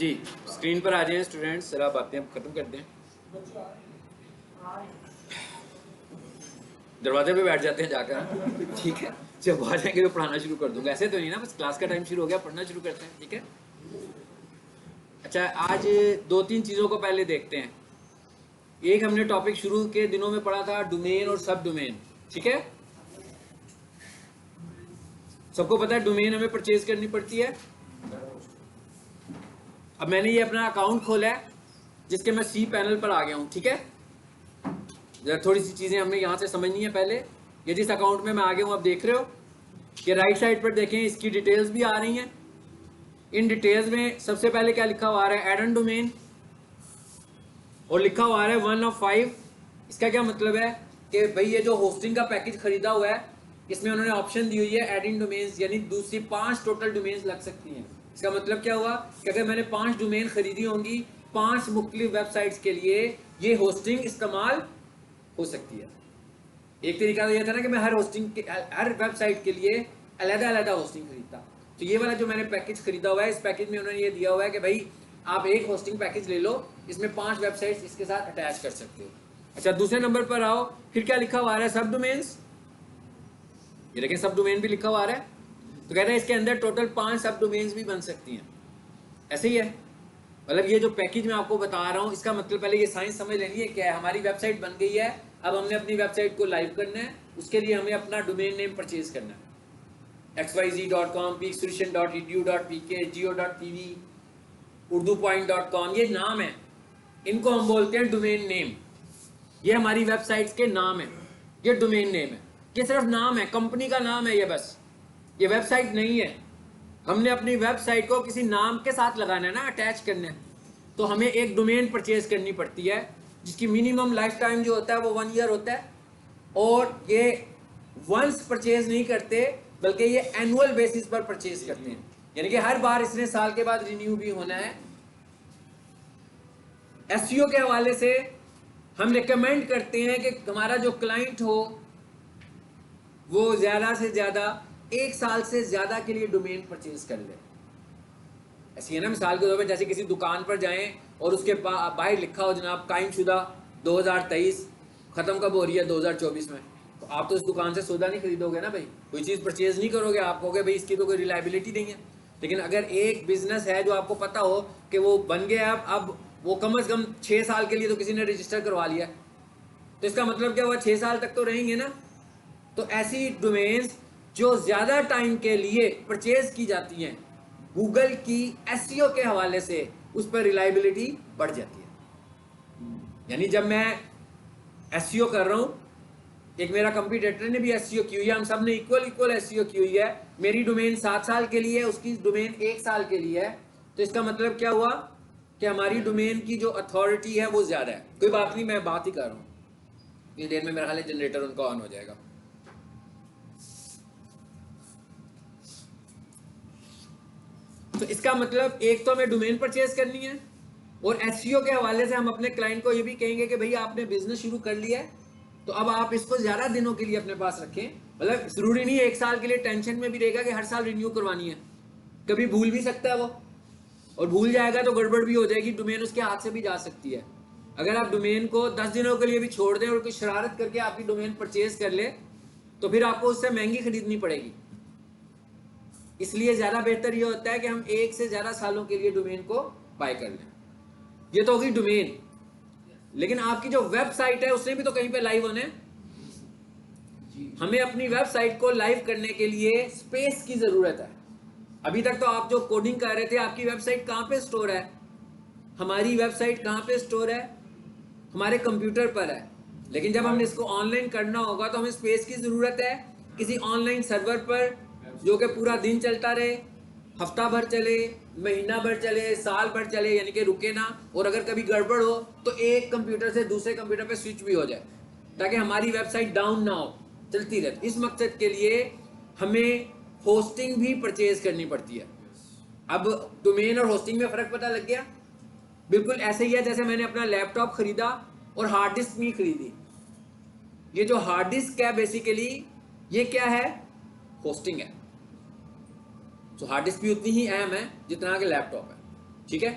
जी screen पर आ जाए students, जरा बातें अब खत्म कर दें। दरवाजे पे बैठ जाते हैं जाकर, ठीक है। जब आ जाएंगे तो पढ़ाना शुरू कर दूंगा। ऐसे तो नहीं ना, बस क्लास का टाइम शुरू हो गया, पढ़ना शुरू करते हैं, ठीक है। अच्छा, आज दो तीन चीज़ों को पहले देखते हैं। एक हमने टॉपिक शुरू के दिनों में पढ़ा था डोमेन और सब डोमेन, ठीक है। सबको पता है डोमेन हमें परचेज करनी पड़ती है। अब मैंने ये अपना अकाउंट खोला है जिसके मैं सी पैनल पर आ गया हूँ, ठीक है। जरा थोड़ी सी चीज़ें हमने यहाँ से समझनी है पहले। ये जिस अकाउंट में मैं आ गया हूँ, आप देख रहे हो कि राइट साइड पर देखें, इसकी डिटेल्स भी आ रही हैं। इन डिटेल्स में सबसे पहले क्या लिखा हुआ आ रहा है, एड एंड डोमेन, और लिखा हुआ आ रहा है 1 of 5। इसका क्या मतलब है कि भाई ये जो होस्टिंग का पैकेज खरीदा हुआ है, इसमें उन्होंने ऑप्शन दी हुई है एडिंग डोमेन्स, यानी दूसरी 5 टोटल डोमेन्स लग सकती हैं। इसका मतलब क्या हुआ कि अगर मैंने 5 डोमेन खरीदी होंगी 5 मुख्तलिफ वेबसाइट्स के लिए, ये होस्टिंग इस्तेमाल हो सकती है। एक तरीका तो यह था ना कि मैं हर वेबसाइट के लिए अलग-अलग होस्टिंग खरीदता। तो ये वाला जो मैंने पैकेज खरीदा हुआ है, इस पैकेज में उन्होंने ये दिया हुआ है कि भाई आप एक होस्टिंग पैकेज ले लो, इसमें 5 वेबसाइट्स इसके साथ अटैच कर सकते हो। अच्छा, दूसरे नंबर पर आओ, फिर क्या लिखा हुआ आ रहा है, सब डोमेन्स। ये देखें, सब डोमेन भी लिखा हुआ आ रहा है। तो कहते हैं इसके अंदर टोटल 5 सब डोमेन्स भी बन सकती हैं। ऐसे ही है, मतलब ये जो पैकेज मैं आपको बता रहा हूँ, इसका मतलब पहले ये साइंस समझ लेनी है क्या है। हमारी वेबसाइट बन गई है, अब हमने अपनी वेबसाइट को लाइव करना है, उसके लिए हमें अपना डोमेन नेम परचेज करना है। xyz.com, peaksolution.edu.pk, geo.tv, urdupoint.com, ये नाम है, इनको हम बोलते हैं डोमेन नेम। ये हमारी वेबसाइट्स के नाम है, ये डोमेन नेम है। ये सिर्फ नाम है, कंपनी का नाम है ये, बस ये वेबसाइट नहीं है। हमने अपनी वेबसाइट को किसी नाम के साथ लगाना है ना, अटैच करना है, तो हमें एक डोमेन परचेज करनी पड़ती है जिसकी मिनिमम लाइफ टाइम जो होता है वो 1 ईयर होता है। और ये वंस परचेज नहीं करते, बल्कि ये एनुअल बेसिस पर परचेज करते हैं, यानी कि हर बार इसने साल के बाद रिन्यू भी होना है। एसईओ के हवाले से हम रिकमेंड करते हैं कि हमारा जो क्लाइंट हो वो ज्यादा से ज्यादा 1 साल से ज्यादा के लिए डोमेन परचेज कर ले। ऐसी है ना, मिसाल के तौर पर जैसे किसी दुकान पर जाएं और उसके बाहर लिखा हो जनाब कायमशुदा 2023, खत्म कब हो रही है 2024 में, तो आप तो इस दुकान से सौदा नहीं खरीदोगे ना भाई, कोई चीज़ परचेज नहीं करोगे। आप कहोगे भाई इसकी तो कोई रिलायबिलिटी नहीं है। लेकिन अगर एक बिजनेस है जो आपको पता हो कि वो बन गया, अब वो कम से कम 6 साल के लिए तो किसी ने रजिस्टर करवा लिया, तो इसका मतलब क्या हुआ, 6 साल तक तो रहेंगे ना। तो ऐसी डोमेन्स जो ज़्यादा टाइम के लिए परचेज की जाती हैं, गूगल की एसईओ के हवाले से उस पर रिलायबिलिटी बढ़ जाती है। यानी जब मैं एसईओ कर रहा हूं, एक मेरा कंपटीटर ने भी एसईओ की हुई है, हम सब ने इक्वल एसईओ की हुई है। मेरी डोमेन 7 साल के लिए है, उसकी डोमेन 1 साल के लिए है। तो इसका मतलब क्या हुआ कि हमारी डोमेन की जो अथॉरिटी है वो ज्यादा है। कोई बात नहीं, मैं बात ही कर रहा हूं, इतनी देर में मेरा ख्याल है जनरेटर उनका ऑन हो जाएगा। तो इसका मतलब एक तो हमें डोमेन परचेज करनी है, और एसईओ के हवाले से हम अपने क्लाइंट को ये भी कहेंगे कि भाई आपने बिजनेस शुरू कर लिया है, तो अब आप इसको ज्यादा दिनों के लिए अपने पास रखें। मतलब जरूरी नहीं है 1 साल के लिए टेंशन में भी रहेगा कि हर साल रिन्यू करवानी है, कभी भूल भी सकता है वो, और भूल जाएगा तो गड़बड़ भी हो जाएगी, डोमेन उसके हाथ से भी जा सकती है। अगर आप डोमेन को 10 दिनों के लिए भी छोड़ दें और कोई शरारत करके आपकी डोमेन परचेज कर ले, तो फिर आपको उससे महंगी खरीदनी पड़ेगी। इसलिए ज्यादा बेहतर ये होता है कि हम 1 से ज्यादा सालों के लिए डोमेन को बाय कर लें। ये तो होगी डोमेन, लेकिन आपकी जो वेबसाइट है उसने भी तो कहीं पे लाइव होना है। हमें अपनी वेबसाइट को लाइव करने के लिए स्पेस की जरूरत है। अभी तक तो आप जो कोडिंग कर रहे थे, आपकी वेबसाइट कहां पे स्टोर है, हमारी वेबसाइट कहां पे स्टोर है, हमारे कंप्यूटर पर है। लेकिन जब हमने इसको ऑनलाइन करना होगा तो हमें स्पेस की जरूरत है, किसी ऑनलाइन सर्वर पर जो कि पूरा दिन चलता रहे, हफ्ता भर चले, महीना भर चले, साल भर चले, यानी कि रुके ना। और अगर कभी गड़बड़ हो तो एक कंप्यूटर से दूसरे कंप्यूटर पे स्विच भी हो जाए, ताकि हमारी वेबसाइट डाउन ना हो, चलती रहे। इस मकसद के लिए हमें होस्टिंग भी परचेज करनी पड़ती है। अब डोमेन और होस्टिंग में फर्क पता लग गया। बिल्कुल ऐसे ही है जैसे मैंने अपना लैपटॉप खरीदा और हार्ड डिस्क नहीं खरीदी। ये जो हार्ड डिस्क है बेसिकली ये क्या है, होस्टिंग है। तो हार्ड डिस्क भी उतनी ही अहम है जितना कि लैपटॉप है, ठीक है।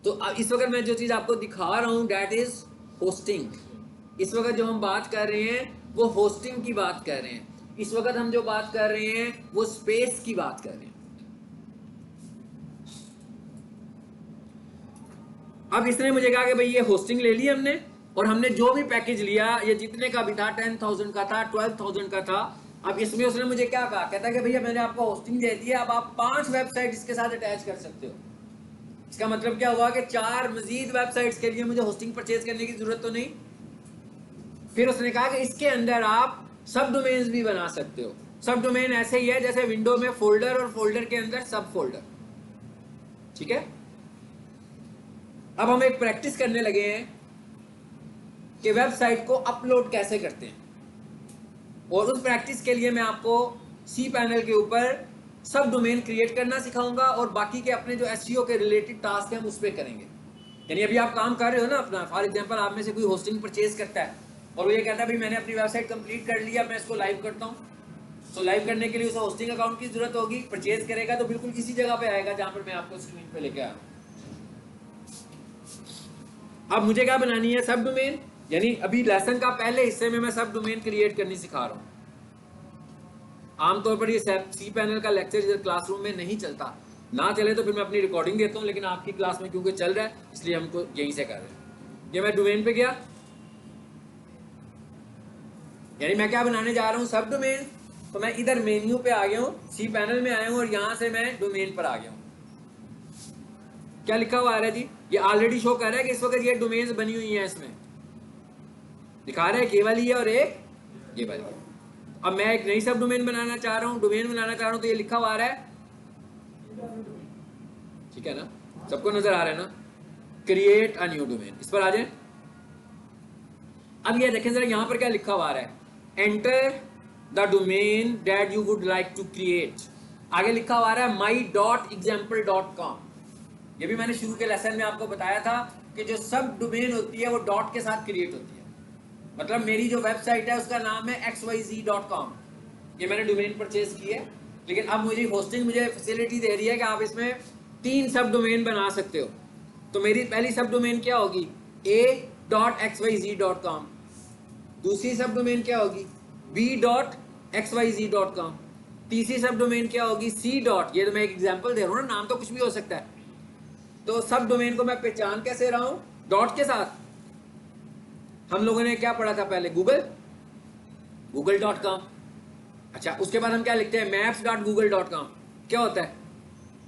तो इस वक्त मैं जो चीज आपको दिखा रहा हूं दैट इज होस्टिंग। इस वक्त जो हम बात कर रहे हैं वो होस्टिंग की बात कर रहे हैं। इस वक्त हम जो बात कर रहे हैं वो स्पेस की बात कर रहे हैं। अब इसने मुझे कहा कि भाई ये होस्टिंग ले ली हमने, और हमने जो भी पैकेज लिया ये जितने का भी था, 10,000 का था, 12,000 का था। अब इसमें उसने मुझे क्या कहा, कहता है कि भैया मैंने आपको होस्टिंग दे दी है, अब आप 5 वेबसाइट इसके साथ अटैच कर सकते हो। इसका मतलब क्या हुआ कि 4 मजीद वेबसाइट्स के लिए मुझे होस्टिंग परचेज करने की जरूरत तो नहीं। फिर उसने कहा कि इसके अंदर आप सब डोमेन्स भी बना सकते हो। सब डोमेन ऐसे ही है जैसे विंडो में फोल्डर और फोल्डर के अंदर सब फोल्डर। ठीक है। अब हम एक प्रैक्टिस करने लगे हैं कि वेबसाइट को अपलोड कैसे करते हैं, और उस प्रैक्टिस के लिए मैं आपको सी पैनल के ऊपर सब डोमेन क्रिएट करना सिखाऊंगा, और बाकी के अपने जो एसईओ के रिलेटेड टास्क हैं हम उस पर करेंगे। यानी अभी आप काम कर रहे हो ना अपना, फॉर एग्जांपल आप में से कोई होस्टिंग परचेज करता है और वो ये कहता है भाई मैंने अपनी वेबसाइट कंप्लीट कर लिया, मैं इसको लाइव करता हूँ। तो लाइव करने के लिए उसे होस्टिंग अकाउंट की जरूरत होगी। परचेज करेगा तो बिल्कुल इसी जगह पे आएगा जहां पर मैं आपको स्क्रीन पे लेके आया हूं। अब मुझे क्या बनानी है, सब डोमेन। यानी अभी लेसन का पहले हिस्से में मैं सब डोमेन क्रिएट करनी सिखा रहा हूँ। आमतौर पर ये सी पैनल का लेक्चर इधर क्लासरूम में नहीं चलता, ना चले तो फिर मैं अपनी रिकॉर्डिंग देता हूँ, लेकिन आपकी क्लास में क्योंकि चल रहा है इसलिए हमको यहीं से कर रहे हैं। ये मैं डोमेन पे गया, यानी मैं क्या बनाने जा रहा हूँ, सब डोमेन। तो मैं इधर मेन्यू पे आ गया हूँ, सी पैनल में आया हूँ, और यहां से मैं डोमेन पर आ गया हूँ। क्या लिखा हुआ आ रहा है जी, ये ऑलरेडी शो कर रहा है कि इस वक्त ये डोमेन्स बनी हुई हैं। इसमें दिखा रहा है के वाली है और एक ये वाली है। अब मैं एक नई सब डोमेन बनाना चाह रहा हूँ, डोमेन बनाना चाह रहा हूँ, तो ये लिखा हुआ आ रहा है, ठीक है ना, सबको नजर आ रहा है ना, क्रिएट अ न्यू डोमेन। इस पर आ जाए। अब ये देखें जरा यहाँ पर क्या लिखा हुआ आ रहा है, enter the domain that you would like to create. आगे लिखा हुआ आ रहा है my.example.com। ये भी मैंने शुरू के लेसन में आपको बताया था कि जो सब डोमेन होती है वो डॉट के साथ क्रिएट होती है। मतलब मेरी जो वेबसाइट है उसका नाम है xyz.com। ये मैंने डोमेन परचेज की है, लेकिन अब मुझे होस्टिंग मुझे फैसिलिटी दे रही है कि आप इसमें 3 सब डोमेन बना सकते हो। तो मेरी पहली सब डोमेन क्या होगी, a.xyz.com। दूसरी सब डोमेन क्या होगी, b.xyz.com। तीसरी सब डोमेन क्या होगी, c. ये तो मैं एक एग्जांपल दे रहा हूँ ना, नाम तो कुछ भी हो सकता है। तो सब डोमेन को मैं पहचान कैसे रहा हूं, डॉट के साथ। हम लोगों ने क्या पढ़ा था पहले, google.com। अच्छा, उसके बाद हम क्या लिखते हैं, maps.google.com। क्या होता है,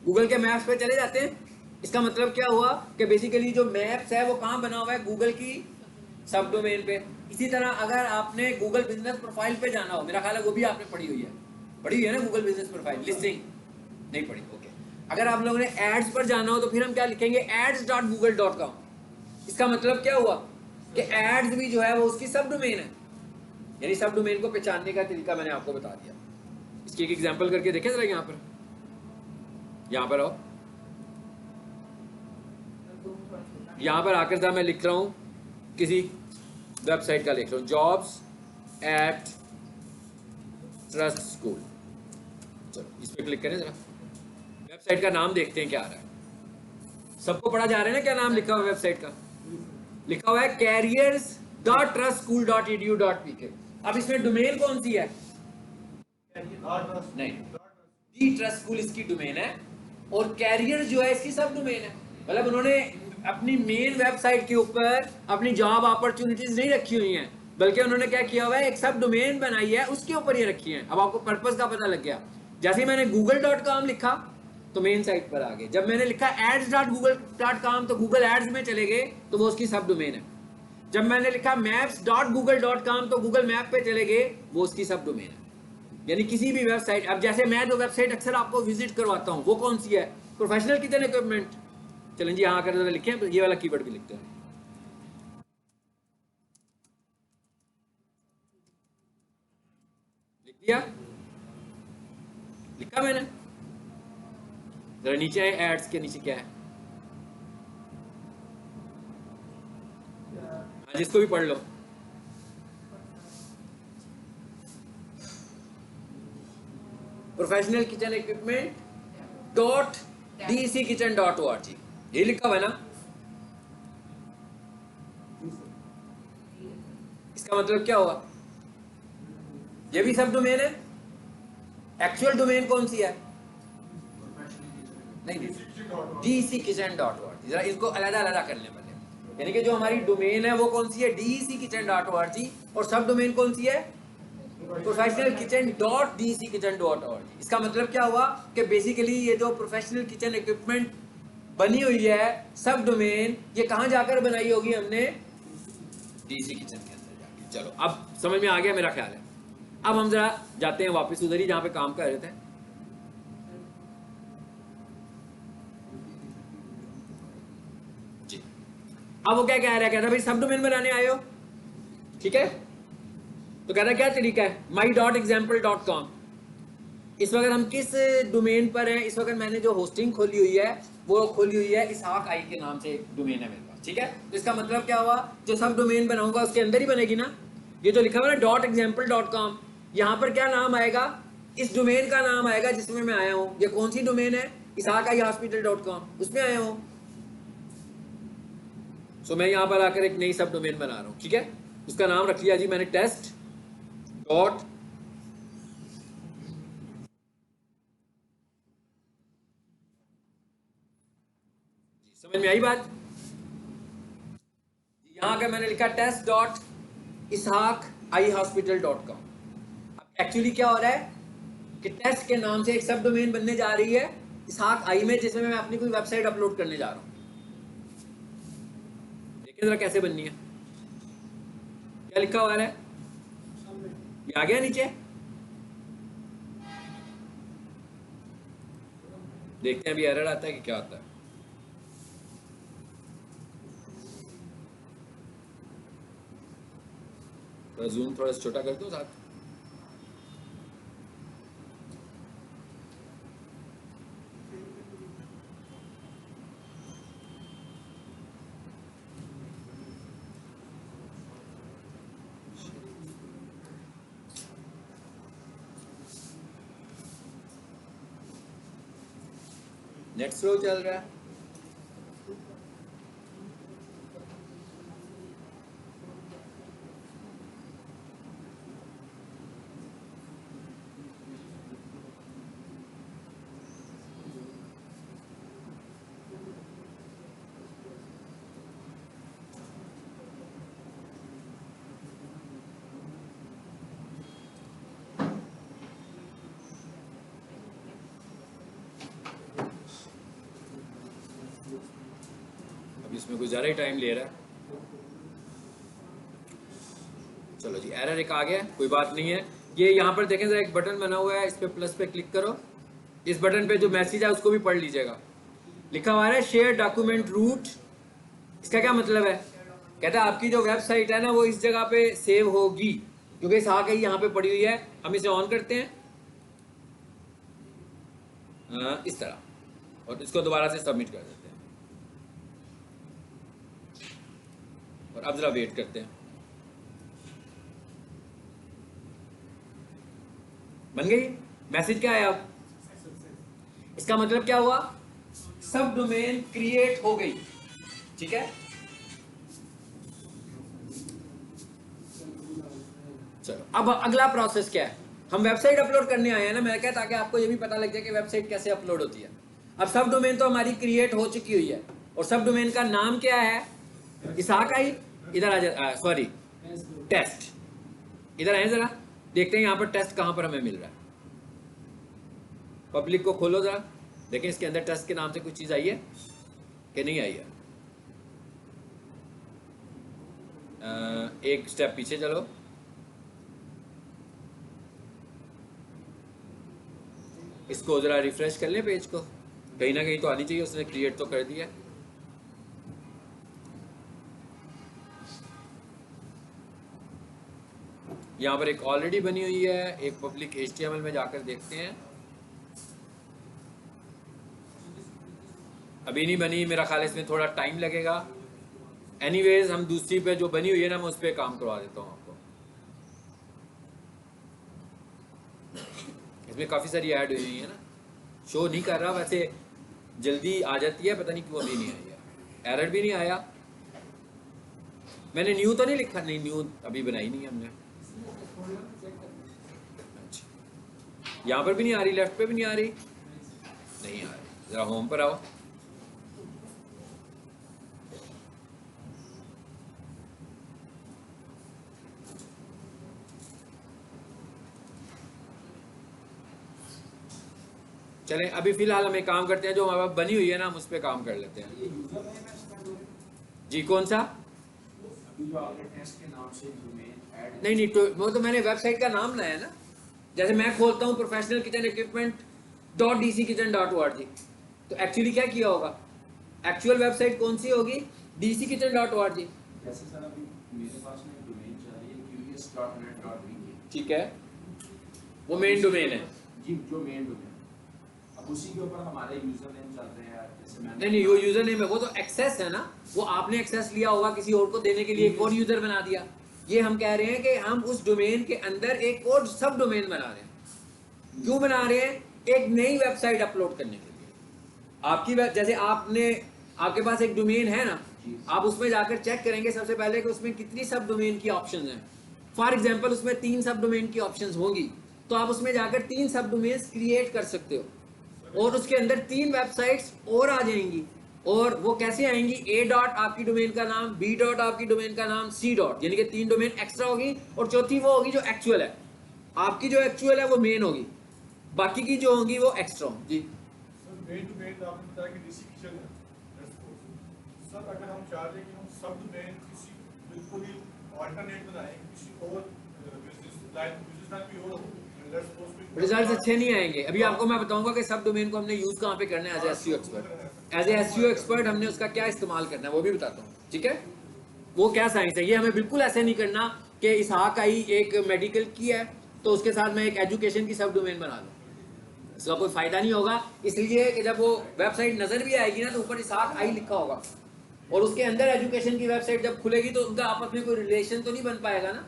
गूगल के मैप्स पे चले जाते हैं। इसका मतलब क्या हुआ कि बेसिकली जो मैप्स है वो कहां बना हुआ है, गूगल की सब डोमेन पे। इसी तरह अगर आपने गूगल बिजनेस प्रोफाइल पे जाना हो, मेरा ख्याल है वो भी आपने पढ़ी हुई है ना, गूगल बिजनेस प्रोफाइल लिस्टिंग नहीं पढ़ी, ओके। अगर आप लोगों ने एड्स पर जाना हो तो फिर हम क्या लिखेंगे, ads.google.com। इसका मतलब क्या हुआ कि एड्स भी जो है वो उसकी सब डोमेन है। यानी सब डोमेन को पहचानने का तरीका मैंने आपको बता दिया। इसकी एक एग्जांपल करके देखें जरा, यहां पर आओ, यहां पर आकर जरा मैं लिख रहा हूं किसी वेबसाइट का, लिख रहा हूं जॉब्स एट ट्रस्ट स्कूल। चलो इस पर क्लिक करें जरा, वेबसाइट का नाम देखते हैं क्या आ रहा है। सबको पढ़ा जा रहा है ना, क्या नाम लिखा हुआ है वेबसाइट का, लिखा हुआ है careers.trustSchool.edu.pk। अब इसमें डोमेन कौन सी है, नहीं, दी ट्रस्ट स्कूल इसकी डोमेन है, और कैरियर जो है इसकी सब डोमेन है। मतलब उन्होंने अपनी मेन वेबसाइट के ऊपर अपनी जॉब अपॉर्चुनिटीज नहीं रखी हुई हैं, बल्कि उन्होंने क्या किया हुआ है, एक सब डोमेन बनाई है, उसके ऊपर ये रखी है। अब आपको पर्पस का पता लग गया। जैसे ही मैंने google.com लिखा तो मेन साइट पर आ गए। जब मैंने लिखा ads.google.com तो गूगल एड्स में चले गए, तो वो उसकी सब डोमेन है। जब मैंने लिखा maps.google.com तो गूगल मैप पे चले गए, वो उसकी सब डोमेन है। यानी किसी भी वेबसाइट, अब जैसे मैं जो वेबसाइट अक्सर आपको विजिट करवाता हूँ वो कौन सी है, प्रोफेशनल किचन इक्विपमेंट। चलें जी, यहाँ कर लिखें, ये वाला कीवर्ड भी लिखते हैं, लिख दिया, लिखा मैंने। जरा नीचे है, एड्स के नीचे क्या है, हाँ जिसको भी पढ़ लो। Professional kitchen equipment dot DECkitchen.org, ये लिखा हुआ है ना। इसका मतलब क्या हुआ? ये भी सब डोमेन है। एक्चुअल डोमेन कौन सी है? नहीं, DECkitchen.org। जरा इसको अलग अलग करने पड़े। यानी कि जो हमारी डोमेन है वो कौन सी है? DECkitchen.org। और सब डोमेन कौन सी है? professionalkitchen.DECkitchen.org। इसका मतलब क्या हुआ कि बेसिकली ये जो प्रोफेशनल किचन इक्विपमेंट बनी हुई है सब डोमेन, ये कहां जाकर बनाई होगी हमने? डीसी किचन के अंदर जाके। चलो अब समझ में आ गया मेरा ख्याल है। अब हम जरा जाते हैं वापस उधर ही जहां पे काम कर रहे थे। जी, अब वो क्या कह रहा है? कहता भाई सब डोमेन बनाने आए हो, ठीक है? तो कहता क्या तरीका है? my.example.com। इस वक्त हम किस डोमेन पर हैं? इस वक्त मैंने जो होस्टिंग खोली हुई है वो खोली हुई है इसहाक आई के नाम से एक डोमेन है मेरे पास, ठीक है? तो इसका मतलब क्या हुआ? जो सब डोमेन बनाऊंगा उसके अंदर ही बनेगी ना। ये जो लिखा हुआ है ना .example.com, यहाँ पर क्या नाम आएगा? इस डोमेन का नाम आएगा जिसमें मैं आया हूँ। ये कौन सी डोमेन है? इसहाक आई हॉस्पिटल.com, उसमें आया हूँ। सो मैं यहाँ पर आकर एक नई सब डोमेन बना रहा हूँ, ठीक है? उसका नाम रख लिया जी मैंने टेस्ट डॉट समझ में आई बात? यहाँ अगर मैंने लिखा test.ishaq.ihospital.com। अब एक्चुअली क्या हो रहा है कि टेस्ट के नाम से एक सब डोमेन बनने जा रही है इसहाक आई में, जिसमें मैं अपनी कोई वेबसाइट अपलोड करने जा रहा हूँ। देखिए जरा कैसे बननी है। क्या लिखा हुआ है? ये आ गया नीचे। देखते हैं अभी एरर आता है कि क्या आता है। थोड़ा जूम थोड़ा छोटा कर दो साथ। नेट स्लो चल रहा है। इसमें कुछ ज़्यादा ही टाइम ले रहा है। चलो जी, एरर एक आ गया, कोई बात नहीं है। ये यहाँ पर देखें जरा एक बटन बना हुआ है, इस पे प्लस पे क्लिक करो। इस बटन पे जो मैसेज है उसको भी पढ़ लीजिएगा। लिखा हुआ है शेयर डॉक्यूमेंट रूट। इसका क्या मतलब है? कहता है आपकी जो वेबसाइट है ना वो इस जगह पे सेव होगी, क्योंकि इस आगे यहाँ पे पड़ी हुई है। हम इसे ऑन करते हैं इस तरह, और इसको दोबारा से सबमिट कर देते हैं। और अब जरा वेट करते हैं। बन गई मैसेज, क्या है अब? इसका मतलब क्या हुआ? सब डोमेन क्रिएट हो गई, ठीक है? चलो अब अगला प्रोसेस क्या है? हम वेबसाइट अपलोड करने आए हैं ना, मैं कहता ताकि आपको ये भी पता लग जाए कि वेबसाइट कैसे अपलोड होती है। अब सब डोमेन तो हमारी क्रिएट हो चुकी हुई है, और सब डोमेन का नाम क्या है? इसहाक आई। इधर आ जा, सॉरी टेस्ट। इधर आए जरा, देखते हैं यहाँ पर टेस्ट कहाँ पर हमें मिल रहा है। पब्लिक को खोलो जरा, देखें इसके अंदर टेस्ट के नाम से कुछ चीज़ आई है कि नहीं आई है। एक स्टेप पीछे चलो। इसको जरा रिफ्रेश कर ले पेज को, कहीं ना कहीं तो आनी चाहिए। उसने क्रिएट तो कर दिया। यहाँ पर एक ऑलरेडी बनी हुई है, एक पब्लिक HTML में जाकर देखते हैं। अभी नहीं बनी, मेरा ख्याल इसमें थोड़ा टाइम लगेगा। एनीवेज हम दूसरी पे जो बनी हुई है ना मैं उस पर काम करवा देता हूँ आपको। इसमें काफ़ी सारी ऐड हुई है ना, शो नहीं कर रहा वैसे। जल्दी आ जाती है, पता नहीं क्यों अभी नहीं आई है। एरर भी नहीं आया। मैंने न्यू तो नहीं लिखा, नहीं न्यू अभी बनाई नहीं है हमने। अच्छा, यहाँ पर भी नहीं आ रही, लेफ्ट पे भी नहीं आ रही, नहीं आ रही। जरा होम पर आओ। चलें अभी फिलहाल हम एक काम करते हैं, जो हमारे पास बनी हुई है ना, हम उस पर काम कर लेते हैं। जी कौन सा? नहीं नहीं, तो वो तो मैंने वेबसाइट का नाम लाया ना। जैसे मैं खोलता हूँ प्रोफेशनल किचन इक्विपमेंट .dckitchen.org, तो एक्चुअली क्या किया होगा, एक्चुअल वेबसाइट कौन सी होगी? dckitchen.org। जैसे सर अभी मेरे पास में डोमेन चल रही है curious.net.vk, ठीक है, वो मेन डोमेन है जी, जो मेन डोमेन। अब उसी के ऊपर हमारे यूजर नेम चल रहे हैं, जैसे मैंने नहीं नहीं, वो यूजर नेम है, वो तो एक्सेस है ना, वो आपने एक्सेस लिया होगा किसी और को देने के लिए, एक और यूजर बना दिया। ये हम कह रहे हैं कि हम उस डोमेन के अंदर एक और सब डोमेन बना रहे हैं। क्यों बना रहे हैं? एक नई वेबसाइट अपलोड करने के लिए। आपकी जैसे आपके पास एक डोमेन है ना, आप उसमें जाकर चेक करेंगे सबसे पहले कि उसमें कितनी सब डोमेन की ऑप्शंस हैं। फॉर एग्जांपल उसमें 3 सब डोमेन की ऑप्शंस होंगी, तो आप उसमें जाकर 3 सब डोमेन्स क्रिएट कर सकते हो और उसके अंदर 3 वेबसाइट्स और आ जाएंगी। और वो कैसे आएंगी? A डॉट आपकी डोमेन का नाम, B डॉट आपकी डोमेन का नाम, C डॉट, यानी कि 3 डोमेन एक्स्ट्रा होगी, और चौथी वो होगी जो एक्चुअल है। आपकी जो एक्चुअल है वो मेन होगी, बाकी की जो होंगी वो एक्स्ट्रा होंगी। जी मेन टू मेन आपने बताया कि डीसी किचन है। सर अगर हम चाह रहे हैं कि हम सब डोमेन किसी बिल्कुल ही अल्टरनेट बनाएं, किसी और बिजनेस लाइन भी हो, रिजल्ट अच्छे नहीं आएंगे। अभी आपको मैं बताऊंगा कि सब डोमेन को हमने यूज कहाँ पे करना है as a SEO expert. As a SEO expert हमने उसका क्या इस्तेमाल करना है वो भी बताता हूँ, ठीक है? वो क्या साइंस है, ये हमें बिल्कुल ऐसे नहीं करना कि इसहाक आई एक मेडिकल की है तो उसके साथ मैं एक एजुकेशन की सब डोमेन बना लूँ, इसका कोई फायदा नहीं होगा। इसलिए कि जब वो वेबसाइट नजर भी आएगी ना तो ऊपर इसहाक आई लिखा होगा, और उसके अंदर एजुकेशन की वेबसाइट जब खुलेगी तो उनका आपस में कोई रिलेशन तो नहीं बन पाएगा ना।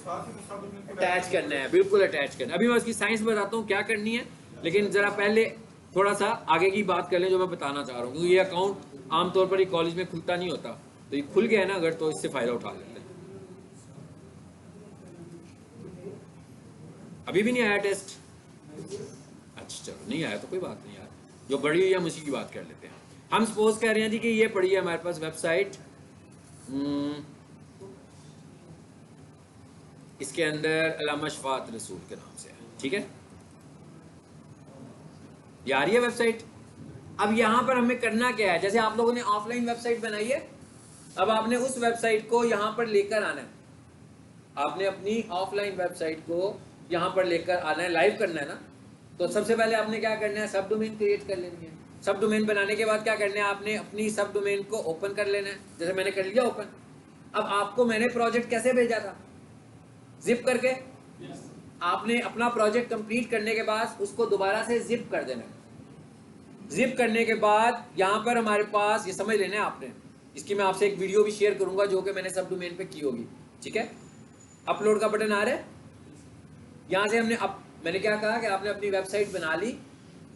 अटैच करना है, बिल्कुल अटैच करना है। अभी मैं उसकी साइंस बताता हूँ क्या करनी है, लेकिन जरा पहले थोड़ा सा आगे की बात कर लें जो मैं बताना चाह रहा हूँ, क्योंकि ये अकाउंट आमतौर पर ही कॉलेज में खुलता नहीं होता, तो ये खुल गया है ना अगर, तो इससे फायदा उठा लेते हैं। अभी भी नहीं आया टेस्ट? अच्छा चलो, नहीं आया तो कोई बात नहीं यार, जो बड़ी हुई है हम उसी की बात कर लेते हैं। हम सपोज कह रहे हैं जी कि ये पड़ी है हमारे पास वेबसाइट, इसके अंदर अल्लामा शफात रसूल के नाम से है, ठीक है? ये आ रही है वेबसाइट। अब यहाँ पर हमें करना क्या है, जैसे आप लोगों ने ऑफलाइन वेबसाइट बनाई है, अब आपने उस वेबसाइट को यहाँ पर लेकर आना है। आपने अपनी ऑफलाइन वेबसाइट को यहाँ पर लेकर आना है, लाइव करना है ना। तो सबसे पहले आपने क्या करना है, सब डोमेन क्रिएट कर लेनी है। सब डोमेन बनाने के बाद क्या करना है, आपने अपनी सब डोमेन को ओपन कर लेना है, जैसे मैंने कर लिया ओपन। अब आपको मैंने प्रोजेक्ट कैसे भेजा था, जिप करके। आपने अपना प्रोजेक्ट कंप्लीट करने के बाद उसको दोबारा से जिप कर देना है। जिप करने के बाद यहाँ पर हमारे पास, ये समझ लेना है आपने, इसकी मैं आपसे एक वीडियो भी शेयर करूंगा जो कि मैंने सब डोमेन पे की होगी, ठीक है? अपलोड का बटन आ रहा है, यहाँ से हमने मैंने क्या कहा कि आपने अपनी वेबसाइट बना ली,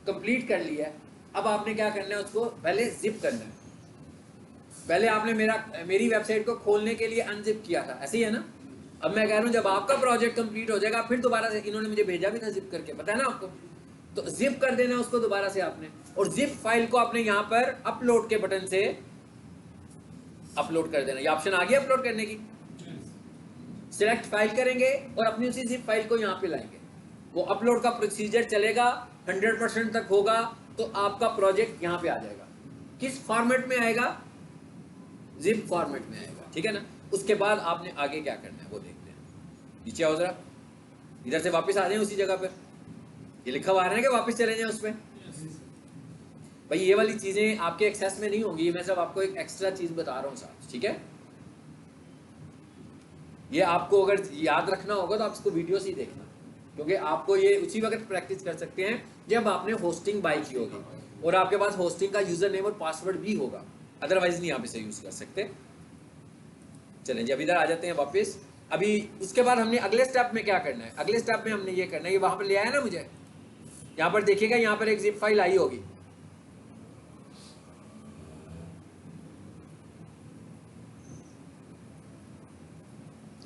कंप्लीट कर लिया है। अब आपने क्या करना है, उसको पहले जिप करना है। पहले आपने मेरी वेबसाइट को खोलने के लिए अनजिप किया था, ऐसे ही है ना? अब मैं कह रहा हूँ जब आपका प्रोजेक्ट कंप्लीट हो जाएगा फिर दोबारा से, इन्होंने मुझे भेजा भी था जिप करके, पता है ना आपको, तो जिप कर देना उसको दोबारा से आपने, और जिप फाइल को आपने यहाँ पर अपलोड के बटन से अपलोड कर देना। ये ऑप्शन आ गया अपलोड करने की, सिलेक्ट फाइल करेंगे और अपनी उसी जिप फाइल को यहाँ पे लाएंगे। वो अपलोड का प्रोसीजर चलेगा, 100% तक होगा, तो आपका प्रोजेक्ट यहाँ पे आ जाएगा। किस फॉर्मेट में आएगा? जिप फॉर्मेट में आएगा, ठीक है ना? उसके बाद आपने आगे क्या करना है वो देखते हैं। नीचे आओ जरा, इधर से वापस आ जाए उसी जगह पर, ये लिखा हुआ है कि वापस चले जाए उस पर। भाई ये वाली चीजें आपके एक्सेस में नहीं होंगी, मैं सब आपको एक एक्स्ट्रा चीज बता रहा हूँ साथ, ठीक है? ये आपको अगर याद रखना होगा तो आप इसको वीडियो से ही देखना, क्योंकि आपको ये उसी वक्त प्रैक्टिस कर सकते हैं जब आपने होस्टिंग बाई की होगी और आपके पास होस्टिंग का यूजर नेम और पासवर्ड भी होगा, अदरवाइज नहीं आप इसे यूज कर सकते। चलें जी, अब इधर आ जाते हैं वापस। अभी उसके बाद हमने अगले स्टेप में क्या करना है, अगले स्टेप में हमने ये करना है, ये वहां पर ले आया ना मुझे, यहाँ पर देखिएगा, यहाँ पर एक जिप फाइल आई होगी,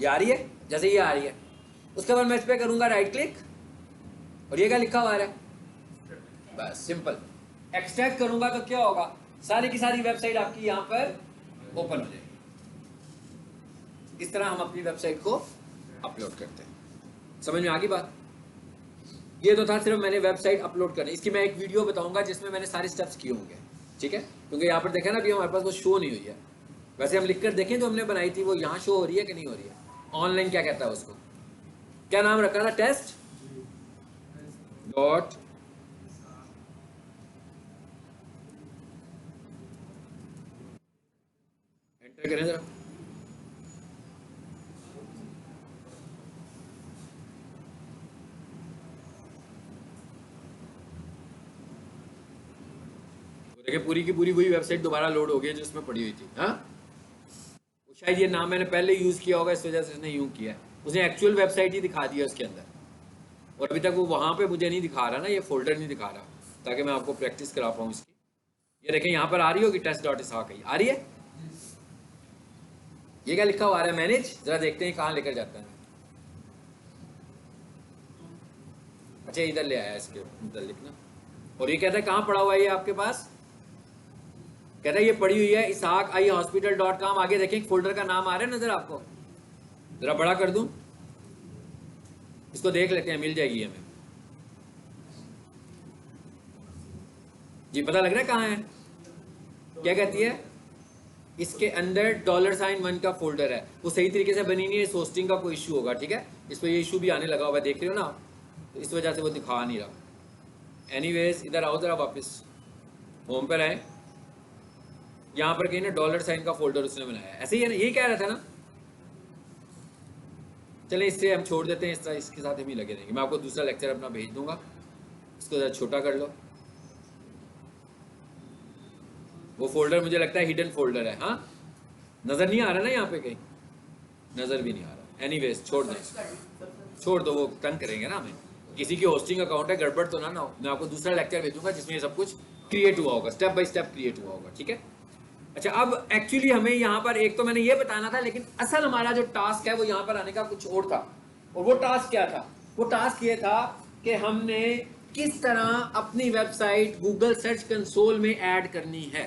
ये आ रही है, जैसे ये आ रही है उसके बाद मैं इस पर करूंगा राइट क्लिक और ये क्या लिखा हुआ है, बस सिंपल एक्सट्रैक्ट करूंगा तो क्या होगा, सारी की सारी वेबसाइट आपकी यहाँ पर ओपन हो जाएगी। इस तरह हम अपनी वेबसाइट को अपलोड करते हैं। समझ में आ गई बात? ये तो था सिर्फ मैंने वेबसाइट अपलोड करनी, इसकी मैं एक वीडियो बताऊंगा जिसमें मैंने सारे स्टेप्स किए होंगे, ठीक है? क्योंकि यहाँ पर देखा ना अभी हमारे पास वो शो नहीं हुई है। वैसे हम लिखकर देखें जो हमने बनाई थी वो यहाँ शो हो रही है कि नहीं हो रही है? ऑनलाइन क्या कहता है उसको, क्या नाम रखा था? टेस्ट डॉट एंटर करें जरा। देखिए पूरी की पूरी वही वेबसाइट दोबारा लोड हो गई है जो उसमें पड़ी हुई थी। हाँ, शायद ये नाम मैंने पहले यूज किया होगा इस वजह से उसने यूं किया, उसने एक्चुअल वेबसाइट ही दिखा दिया उसके अंदर, और अभी तक वो वहां पे मुझे नहीं दिखा रहा ना, ये फोल्डर नहीं दिखा रहा, ताकि मैं आपको प्रैक्टिस करा पाऊँ इसकी। ये देखें यहाँ पर आ रही होगी test.ishaq आ रही है। ये क्या लिखा हुआ आ रहा है? मैनेज, जरा देखते हैं कहाँ लेकर जाता है। अच्छा इधर ले आया इसके इधर लिखना, और ये कहता है कहाँ पड़ा हुआ है ये आपके पास, कहता है ये पड़ी हुई है ishaq-hospital.com। आगे देखें फोल्डर का नाम आ रहा है नजर आपको, जरा बड़ा कर दूं, इसको देख लेते हैं, मिल जाएगी हमें जी। पता लग रहा है कहाँ है? क्या कहती है? इसके अंदर $1 का फोल्डर है, वो सही तरीके से बनी नहीं है, इस होस्टिंग का कोई इशू होगा, ठीक है? इस पर ये इशू भी आने लगा हुआ है, देख रहे हो ना, तो इस वजह से वो दिखा नहीं रहा। एनीवेज इधर आओ जरा, वापस होम पर आए, यहाँ पर कहीं ना $साइन का फोल्डर उसने बनाया, ऐसे ही है ना, यही कह रहा था ना। चले इससे हम छोड़ देते हैं, इस तरह इसके साथ हम ही लगे रहेंगे। मैं आपको दूसरा लेक्चर अपना भेज दूंगा, इसको ज़रा छोटा कर लो। वो फोल्डर मुझे लगता है हिडन फोल्डर है। हाँ, नज़र नहीं आ रहा ना यहाँ पे, कहीं नज़र भी नहीं आ रहा। एनीवेज छोड़ दें, छोड़ दो, वो तंग करेंगे ना हमें। किसी की होस्टिंग अकाउंट है, गड़बड़ तो ना हो। मैं आपको दूसरा लेक्चर भेजूंगा जिसमें ये सब कुछ क्रिएट हुआ होगा, स्टेप बाय स्टेप क्रिएट हुआ होगा, ठीक है? अच्छा, अब एक्चुअली हमें यहाँ पर एक तो मैंने ये बताना था, लेकिन असल हमारा जो टास्क है वो यहाँ पर आने का कुछ और था। और वो टास्क क्या था? वो टास्क ये था कि हमने किस तरह अपनी वेबसाइट गूगल सर्च कंसोल में ऐड करनी है।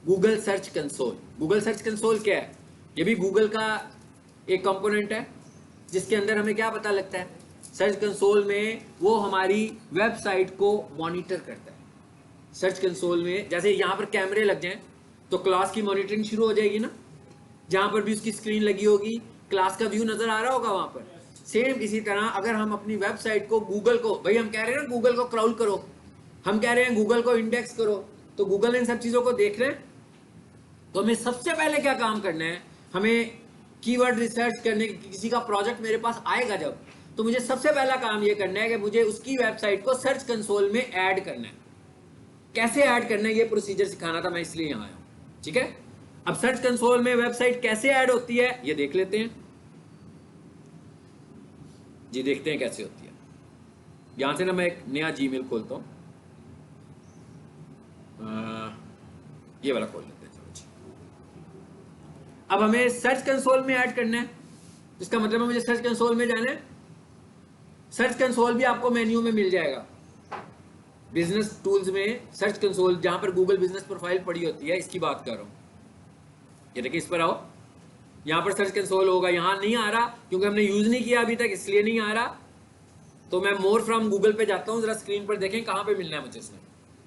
Google Search console, Google Search console क्या है? ये भी गूगल का एक कंपोनेंट है जिसके अंदर हमें क्या पता लगता है? सर्च कंसोल में वो हमारी वेबसाइट को मॉनिटर करता है। सर्च कंसोल में जैसे यहाँ पर कैमरे लग जाएं तो क्लास की मॉनिटरिंग शुरू हो जाएगी ना, जहां पर भी उसकी स्क्रीन लगी होगी, क्लास का व्यू नजर आ रहा होगा वहां पर। सेम इसी तरह अगर हम अपनी वेबसाइट को गूगल को, भाई हम कह रहे हैं ना गूगल को क्राउल करो, हम कह रहे हैं गूगल को इंडेक्स करो, तो गूगल इन सब चीजों को देख रहे हैं। तो हमें सबसे पहले क्या काम करना है? हमें कीवर्ड रिसर्च करने, किसी का प्रोजेक्ट मेरे पास आएगा जब, तो मुझे सबसे पहला काम ये करना है कि मुझे उसकी वेबसाइट को सर्च कंसोल में ऐड करना है। कैसे ऐड करना है ये प्रोसीजर सिखाना था, मैं इसलिए यहाँ आया हूँ, ठीक है? अब सर्च कंसोल में वेबसाइट कैसे ऐड होती है ये देख लेते हैं जी, देखते हैं कैसे होती है। यहां से ना मैं एक नया जीमेल खोलता हूं, ये वाला खोल लेते हैं। चलो जी, अब हमें सर्च कंसोल में ऐड करना है, इसका मतलब है मुझे सर्च कंसोल में जाना है। सर्च कंसोल भी आपको मेन्यू में मिल जाएगा, बिजनेस टूल्स में सर्च कंसोल, जहां पर गूगल बिजनेस प्रोफाइल पड़ी होती है, इसकी बात कर रहा हूं। ये देखिए, इस पर आओ, यहां पर सर्च कंसोल होगा। यहां नहीं आ रहा क्योंकि हमने यूज नहीं किया अभी तक, इसलिए नहीं आ रहा। तो मैं मोर फ्रॉम गूगल पे जाता हूं, जरा स्क्रीन पर देखें कहां पे मिलना है मुझे इसमें।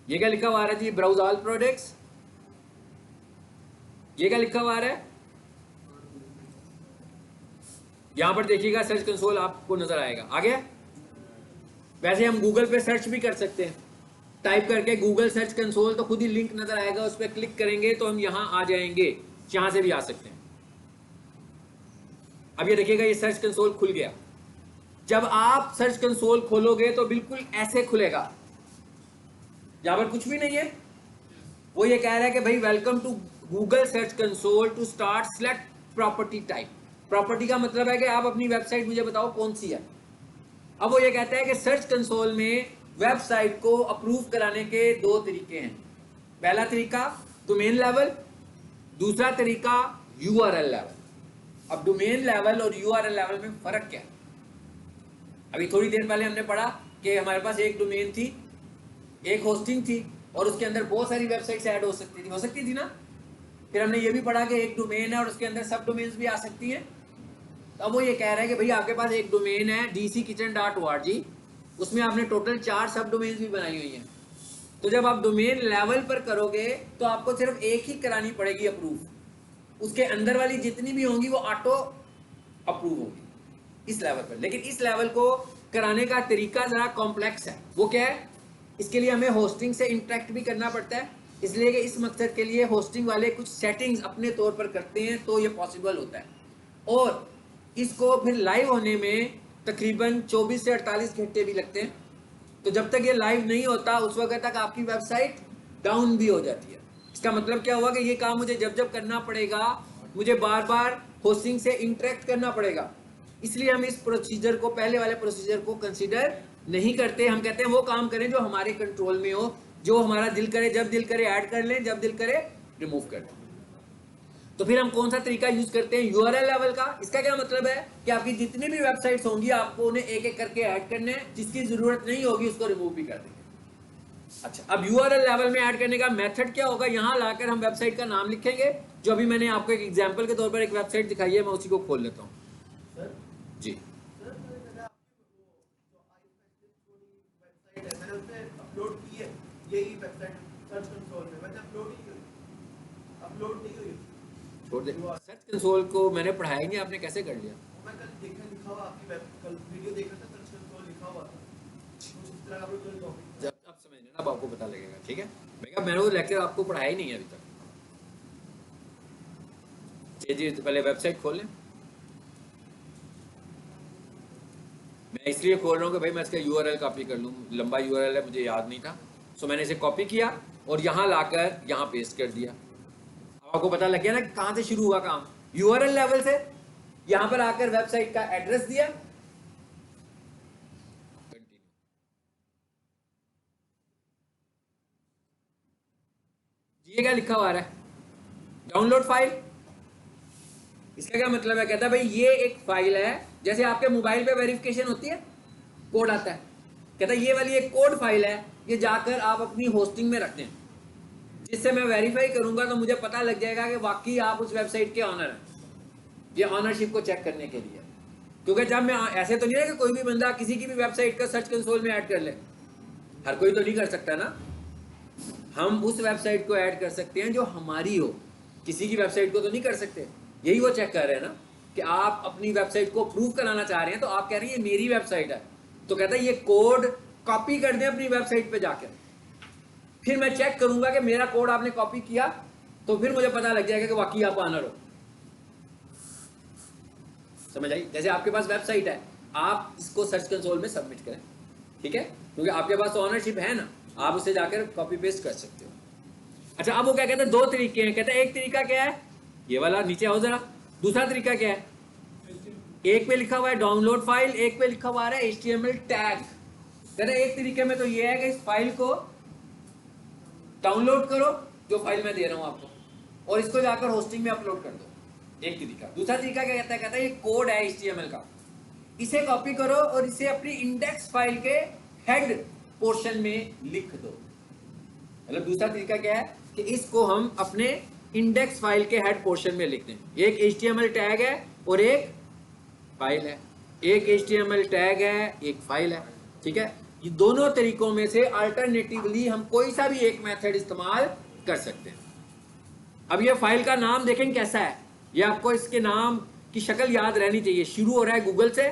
ये क्या लिखा हुआ आ रहा है जी? Browse all products. ये क्या लिखा हुआ आ रहा है? यहां पर देखिएगा सर्च कंसोल आपको नजर आएगा। आ गया? वैसे हम गूगल पे सर्च भी कर सकते हैं, टाइप करके गूगल सर्च कंसोल, तो खुद ही लिंक नजर आएगा, उस पर क्लिक करेंगे तो हम यहां आ जाएंगे, यहां से भी आ सकते हैं। अब ये देखिएगा, ये सर्च कंसोल खुल गया। जब आप सर्च कंसोल खोलोगे तो बिल्कुल ऐसे खुलेगा, यहां पर कुछ भी नहीं है। वो ये कह रहा है कि भाई welcome to Google Search Console, to start select property type. Property का मतलब है कि आप अपनी वेबसाइट मुझे बताओ कौन सी है। अब वो ये कहता है कि सर्च कंसोल में वेबसाइट को अप्रूव कराने के दो तरीके हैं। पहला तरीका डोमेन लेवल, दूसरा तरीका यूआरएल लेवल। अब डोमेन लेवल और यूआरएल लेवल में फर्क क्या है? अभी थोड़ी देर पहले हमने पढ़ा कि हमारे पास एक डोमेन थी, एक होस्टिंग थी, और उसके अंदर बहुत सारी वेबसाइट्स ऐड हो सकती थी ना। फिर हमने ये भी पढ़ा कि एक डोमेन है और उसके अंदर सब डोमेन्स भी आ सकती हैं। तो अब वो ये कह रहा है कि भाई आपके पास एक डोमेन है dckitchen.org, उसमें आपने टोटल 4 सब डोमेन्स भी बनाई हुई हैं। तो जब आप डोमेन लेवल पर करोगे तो आपको सिर्फ एक ही करानी पड़ेगी अप्रूव, उसके अंदर वाली जितनी भी होंगी वो ऑटो अप्रूव होगी इस लेवल पर। लेकिन इस लेवल को कराने का तरीका जरा कॉम्प्लेक्स है। वो क्या है? इसके लिए हमें होस्टिंग से इंटरेक्ट भी करना पड़ता है, इसलिए कि इस मकसद के लिए होस्टिंग वाले कुछ सेटिंग्स अपने तौर पर करते हैं, तो ये पॉसिबल होता है। और इसको फिर लाइव होने में तकरीबन 24 से 48 घंटे भी लगते हैं। तो जब तक ये लाइव नहीं होता उस वक्त तक आपकी वेबसाइट डाउन भी हो जाती है। इसका मतलब क्या हुआ कि ये काम मुझे जब जब करना पड़ेगा, मुझे बार बार होस्टिंग से इंटरेक्ट करना पड़ेगा। इसलिए हम इस प्रोसीजर को, पहले वाले प्रोसीजर को कंसीडर नहीं करते। हम कहते हैं वो काम करें जो हमारे कंट्रोल में हो, जो हमारा दिल करे, जब दिल करे ऐड कर लें, जब दिल करे रिमूव कर लें। तो फिर हम कौन सा तरीका यूज करते हैं? यूआरएल लेवल का। इसका क्या मतलब है कि आपकी जितनी भी वेबसाइट्स होंगी आपको उन्हें एक एक करके ऐड करने हैं, जिसकी जरूरत नहीं होगी उसको रिमूव भी कर देंगे। अच्छा, अब यूआरएल लेवल में ऐड करने का मेथड क्या होगा? यहां लाकर हम वेबसाइट का नाम लिखेंगे, जो अभी मैंने आपको एक एग्जांपल के तौर पर एक वेबसाइट दिखाई है, मैं उसी को खोल लेता हूं। जी, अपलोड की है यही वेबसाइट सर्च कंसोल में, मैंने अपलोड नहीं हुई। छोड़ दे। सर्च कंसोल को मैंने पढ़ाया ही नहीं, आपने कैसे कर लिया? मैं कल देखा, लिखा हुआ आपकी कल वीडियो देख रहा था, सर्च कंसोल लिखा हुआ था कुछ इस तरह का। अपलोड कर दो जब आप समझ लेना, अब आपको पता लगेगा। ठीक है, मैंने वो लेक्चर आपको पढ़ाया ही नहीं है अभी तक। जी, तो पहले वेबसाइट खोल लें। मैं इसलिए खोल रहा हूँ कि भाई मैं इसका यूआरएल कॉपी कर लूँ, लंबा यूआरएल है, मुझे याद नहीं था। सो मैंने इसे कॉपी किया और यहाँ लाकर यहाँ पेस्ट कर दिया। अब आपको पता लग गया ना कहाँ से शुरू हुआ काम? यूआरएल लेवल से। यहाँ पर आकर वेबसाइट का एड्रेस दिया, ये क्या लिखा हुआ है? Download file. इसका क्या मतलब है? कहता है भाई ये एक फाइल है, जैसे आपके मोबाइल पे वेरिफिकेशन होती है, कोड आता है, कहता है ये वाली एक कोड फाइल है, ये जाकर आप अपनी होस्टिंग में रख दें, जिससे मैं वेरीफाई करूंगा तो मुझे पता लग जाएगा कि वाकई आप उस वेबसाइट के ऑनर हैं। ये ऑनरशिप को चेक करने के लिए, क्योंकि जब मैं ऐसे तो नहीं है कि कोई भी बंदा किसी की भी वेबसाइट का सर्च कंसोल में ऐड कर ले, हर कोई तो नहीं कर सकता ना। हम उस वेबसाइट को ऐड कर सकते हैं जो हमारी हो, किसी की वेबसाइट को तो नहीं कर सकते। यही वो चेक कर रहे हैं ना कि आप अपनी वेबसाइट को प्रूव कराना चाह रहे हैं, तो आप कह रहे हैं ये मेरी वेबसाइट है, तो कहता है ये कोड कॉपी कर दें अपनी वेबसाइट पे जाकर। फिर मैं चेक करूंगा कि मेरा कोड आपने कॉपी किया, तो फिर मुझे पता लग जाएगा कि वाकई आप ऑनर हो। समझ आई? जैसे आपके पास वेबसाइट है, आप इसको सर्च कंसोल में सबमिट करें, ठीक है, क्योंकि आपके पास तो ऑनरशिप है ना, आप उसे जाकर कॉपी पेस्ट कर सकते हो। अच्छा, अब वो क्या कहते हैं? 2 तरीके हैं। कहते हैं एक तरीका क्या है, ये वाला, नीचे आओ जरा। दूसरा तरीका क्या है? एक पे लिखा हुआ है डाउनलोड फाइल, एक पे लिखा हुआ है HTML टैग। कहते हैं एक तरीके में तो ये है कि इस फाइल को डाउनलोड करो, जो फाइल मैं दे रहा हूं आपको, और इसको जाकर होस्टिंग में अपलोड कर दो, एक तरीका। दूसरा तरीका क्या कहता है? कहता है ये कोड है HTML का, इसे कॉपी करो और इसे अपनी इंडेक्स फाइल के हेड पोर्शन में लिख दो। मतलब दूसरा तरीका क्या है कि इसको हम अपने इंडेक्स फाइल के हेड पोर्शन में लिखते हैं। एक HTML टैग है और एक फाइल है, एक HTML टैग है, एक फाइल है, ठीक है। ये दोनों तरीकों में से अल्टरनेटिवली हम कोई सा भी एक मेथड इस्तेमाल कर सकते हैं। अब ये फाइल का नाम देखें कैसा है, ये आपको इसके नाम की शक्ल याद रहनी चाहिए। शुरू हो रहा है गूगल से,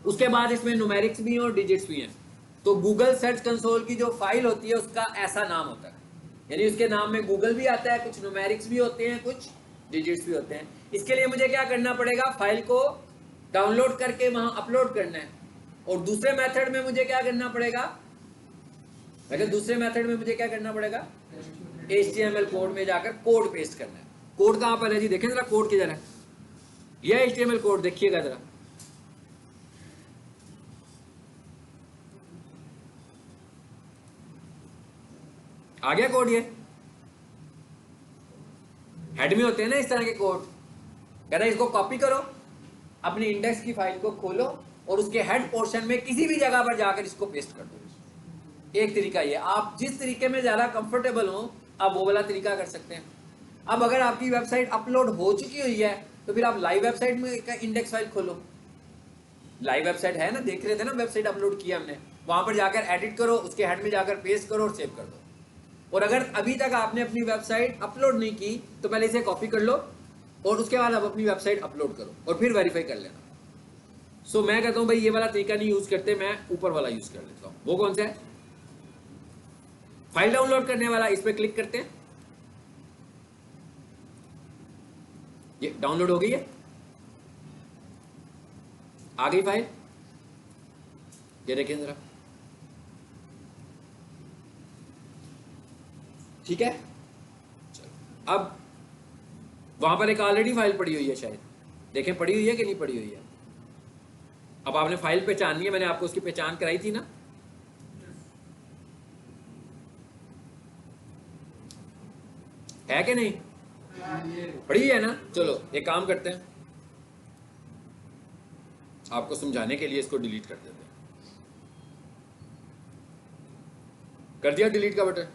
उसके बाद इसमें न्यूमेरिक्स भी हैं और डिजिट्स भी हैं। तो गूगल सर्च कंसोल की जो फाइल होती है उसका ऐसा नाम होता है, यानी उसके नाम में गूगल भी आता है, कुछ न्यूमेरिक्स भी होते हैं, कुछ डिजिट्स भी होते हैं। इसके लिए मुझे क्या करना पड़ेगा? फाइल को डाउनलोड करके वहां अपलोड करना है। और दूसरे मेथड में मुझे क्या करना पड़ेगा? दूसरे मेथड में मुझे क्या करना पड़ेगा? HTML कोड में जाकर कोड पेस्ट करना है। कोड कहां पर है जी? देखें जरा कोड किधर है। यह HTML कोड देखिएगा जरा, आ गया कोड। ये हेड में होते हैं ना इस तरह के कोड, कह रहा है इसको कॉपी करो, अपनी इंडेक्स की फाइल को खोलो और उसके हेड पोर्शन में किसी भी जगह पर जाकर इसको पेस्ट कर दो। एक तरीका ये, आप जिस तरीके में ज्यादा कंफर्टेबल हो आप वो वाला तरीका कर सकते हैं। अब अगर आपकी वेबसाइट अपलोड हो चुकी हुई है तो फिर आप लाइव वेबसाइट में इंडेक्स फाइल खोलो। लाइव वेबसाइट है ना, देख रहे थे ना, वेबसाइट अपलोड किया हमने, वहां पर जाकर एडिट करो, उसके हेड में जाकर पेस्ट करो और सेव कर दो। और अगर अभी तक आपने अपनी वेबसाइट अपलोड नहीं की तो पहले इसे कॉपी कर लो और उसके बाद आप अपनी वेबसाइट अपलोड करो और फिर वेरीफाई कर लेना। सो मैं कहता हूं भाई ये वाला तरीका नहीं यूज करते, मैं ऊपर वाला यूज कर लेता हूं। वो कौन सा है? फाइल डाउनलोड करने वाला। इस पर क्लिक करते हैं, ये डाउनलोड हो गई है, आ गई फाइल, ये देखें जरा, ठीक है। चलो अब वहां पर एक ऑलरेडी फाइल पड़ी हुई है, शायद देखें पड़ी हुई है कि नहीं पड़ी हुई है। अब आपने फाइल पहचाननी है, मैंने आपको उसकी पहचान कराई थी ना। है कि नहीं? पड़ी है ना। चलो एक काम करते हैं, आपको समझाने के लिए इसको डिलीट कर देते हैं। कर दिया डिलीट का बटन,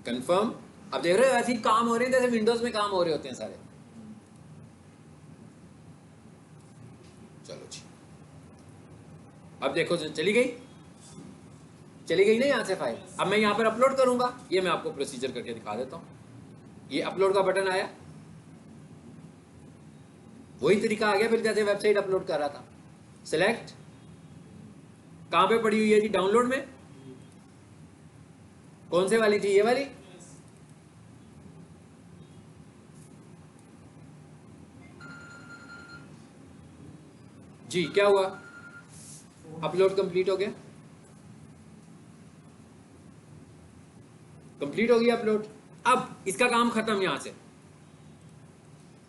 कंफर्म। अब देख रहे हो ऐसे ही काम हो रहे हैं जैसे विंडोज में काम हो रहे होते हैं सारे। चलो जी, अब देखो चली गई, चली गई ना यहाँ से फाइल। अब मैं यहाँ पर अपलोड करूंगा, ये मैं आपको प्रोसीजर करके दिखा देता हूँ। ये अपलोड का बटन आया, वही तरीका आ गया फिर जैसे वेबसाइट अपलोड कर रहा था। सिलेक्ट, कहां पे पड़ी हुई है जी? डाउनलोड में। कौन से वाली थी? ये वाली। जी क्या हुआ? अपलोड कंप्लीट हो गया, कंप्लीट हो गया अपलोड। अब इसका काम खत्म यहां से।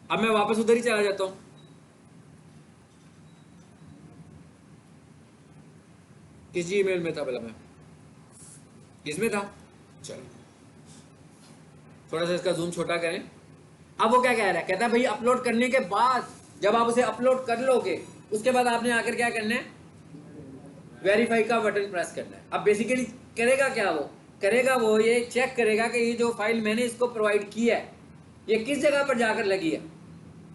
अब मैं वापस उधर ही चला जाता हूं। किस जीमेल में था भला? मैं इसमें था। चलो थोड़ा सा इसका जूम छोटा करें। अब वो क्या कह रहा है? कहता है भाई अपलोड करने के बाद जब आप उसे अपलोड कर लोगे उसके बाद आपने आकर क्या करना है? वेरीफाई का बटन प्रेस करना है। अब बेसिकली करेगा क्या? वो करेगा, वो ये चेक करेगा कि ये जो फाइल मैंने इसको प्रोवाइड की है ये किस जगह पर जाकर लगी है।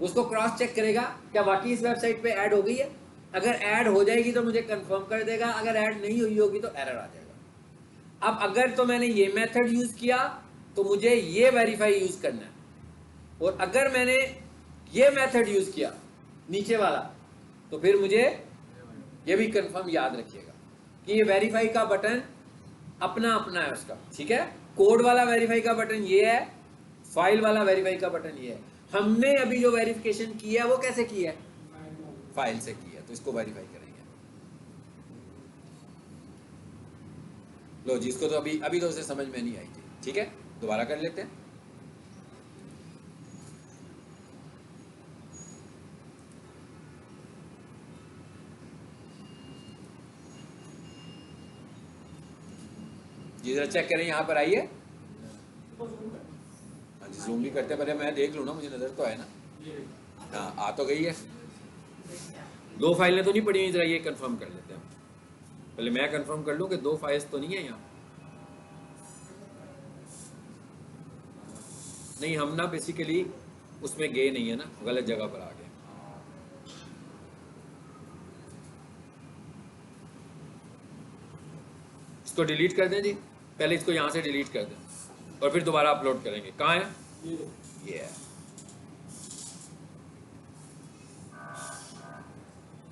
उसको क्रॉस चेक करेगा क्या वाकई इस वेबसाइट पे ऐड हो गई है। अगर ऐड हो जाएगी तो मुझे कंफर्म कर देगा, अगर ऐड नहीं हुई होगी तो एरर आ जाएगा। अब अगर तो मैंने ये मेथड यूज किया तो मुझे ये वेरीफाई यूज करना है, और अगर मैंने ये मेथड यूज किया नीचे वाला तो फिर मुझे ये भी कंफर्म याद रखिएगा कि ये वेरीफाई का बटन अपना अपना है उसका, ठीक है। कोड वाला वेरीफाई का बटन ये है, फाइल वाला वेरीफाई का बटन ये है। हमने अभी जो वेरिफिकेशन किया है वो कैसे किया है? फाइल से किया, तो इसको वेरीफाई करेंगे। लो जी, इसको तो अभी तो उसे समझ में नहीं आई थी, ठीक है, दोबारा कर लेते हैं। जी जरा चेक करें, यहाँ पर आइए। हाँ जी, जूम भी करते हैं, पहले मैं देख लूँ ना, मुझे नजर तो है ना। हाँ आ तो गई है, दो फाइलें तो नहीं पड़ी हुई, जरा ये कंफर्म कर लेते हैं। पहले मैं कंफर्म कर लूँ कि दो फाइल्स तो नहीं है यहाँ। नहीं, हम ना बेसिकली उसमें गए नहीं है ना, गलत जगह पर आ गए। इसको डिलीट कर दें जी, पहले इसको यहाँ से डिलीट कर दें और फिर दोबारा अपलोड करेंगे। कहाँ है? ये है।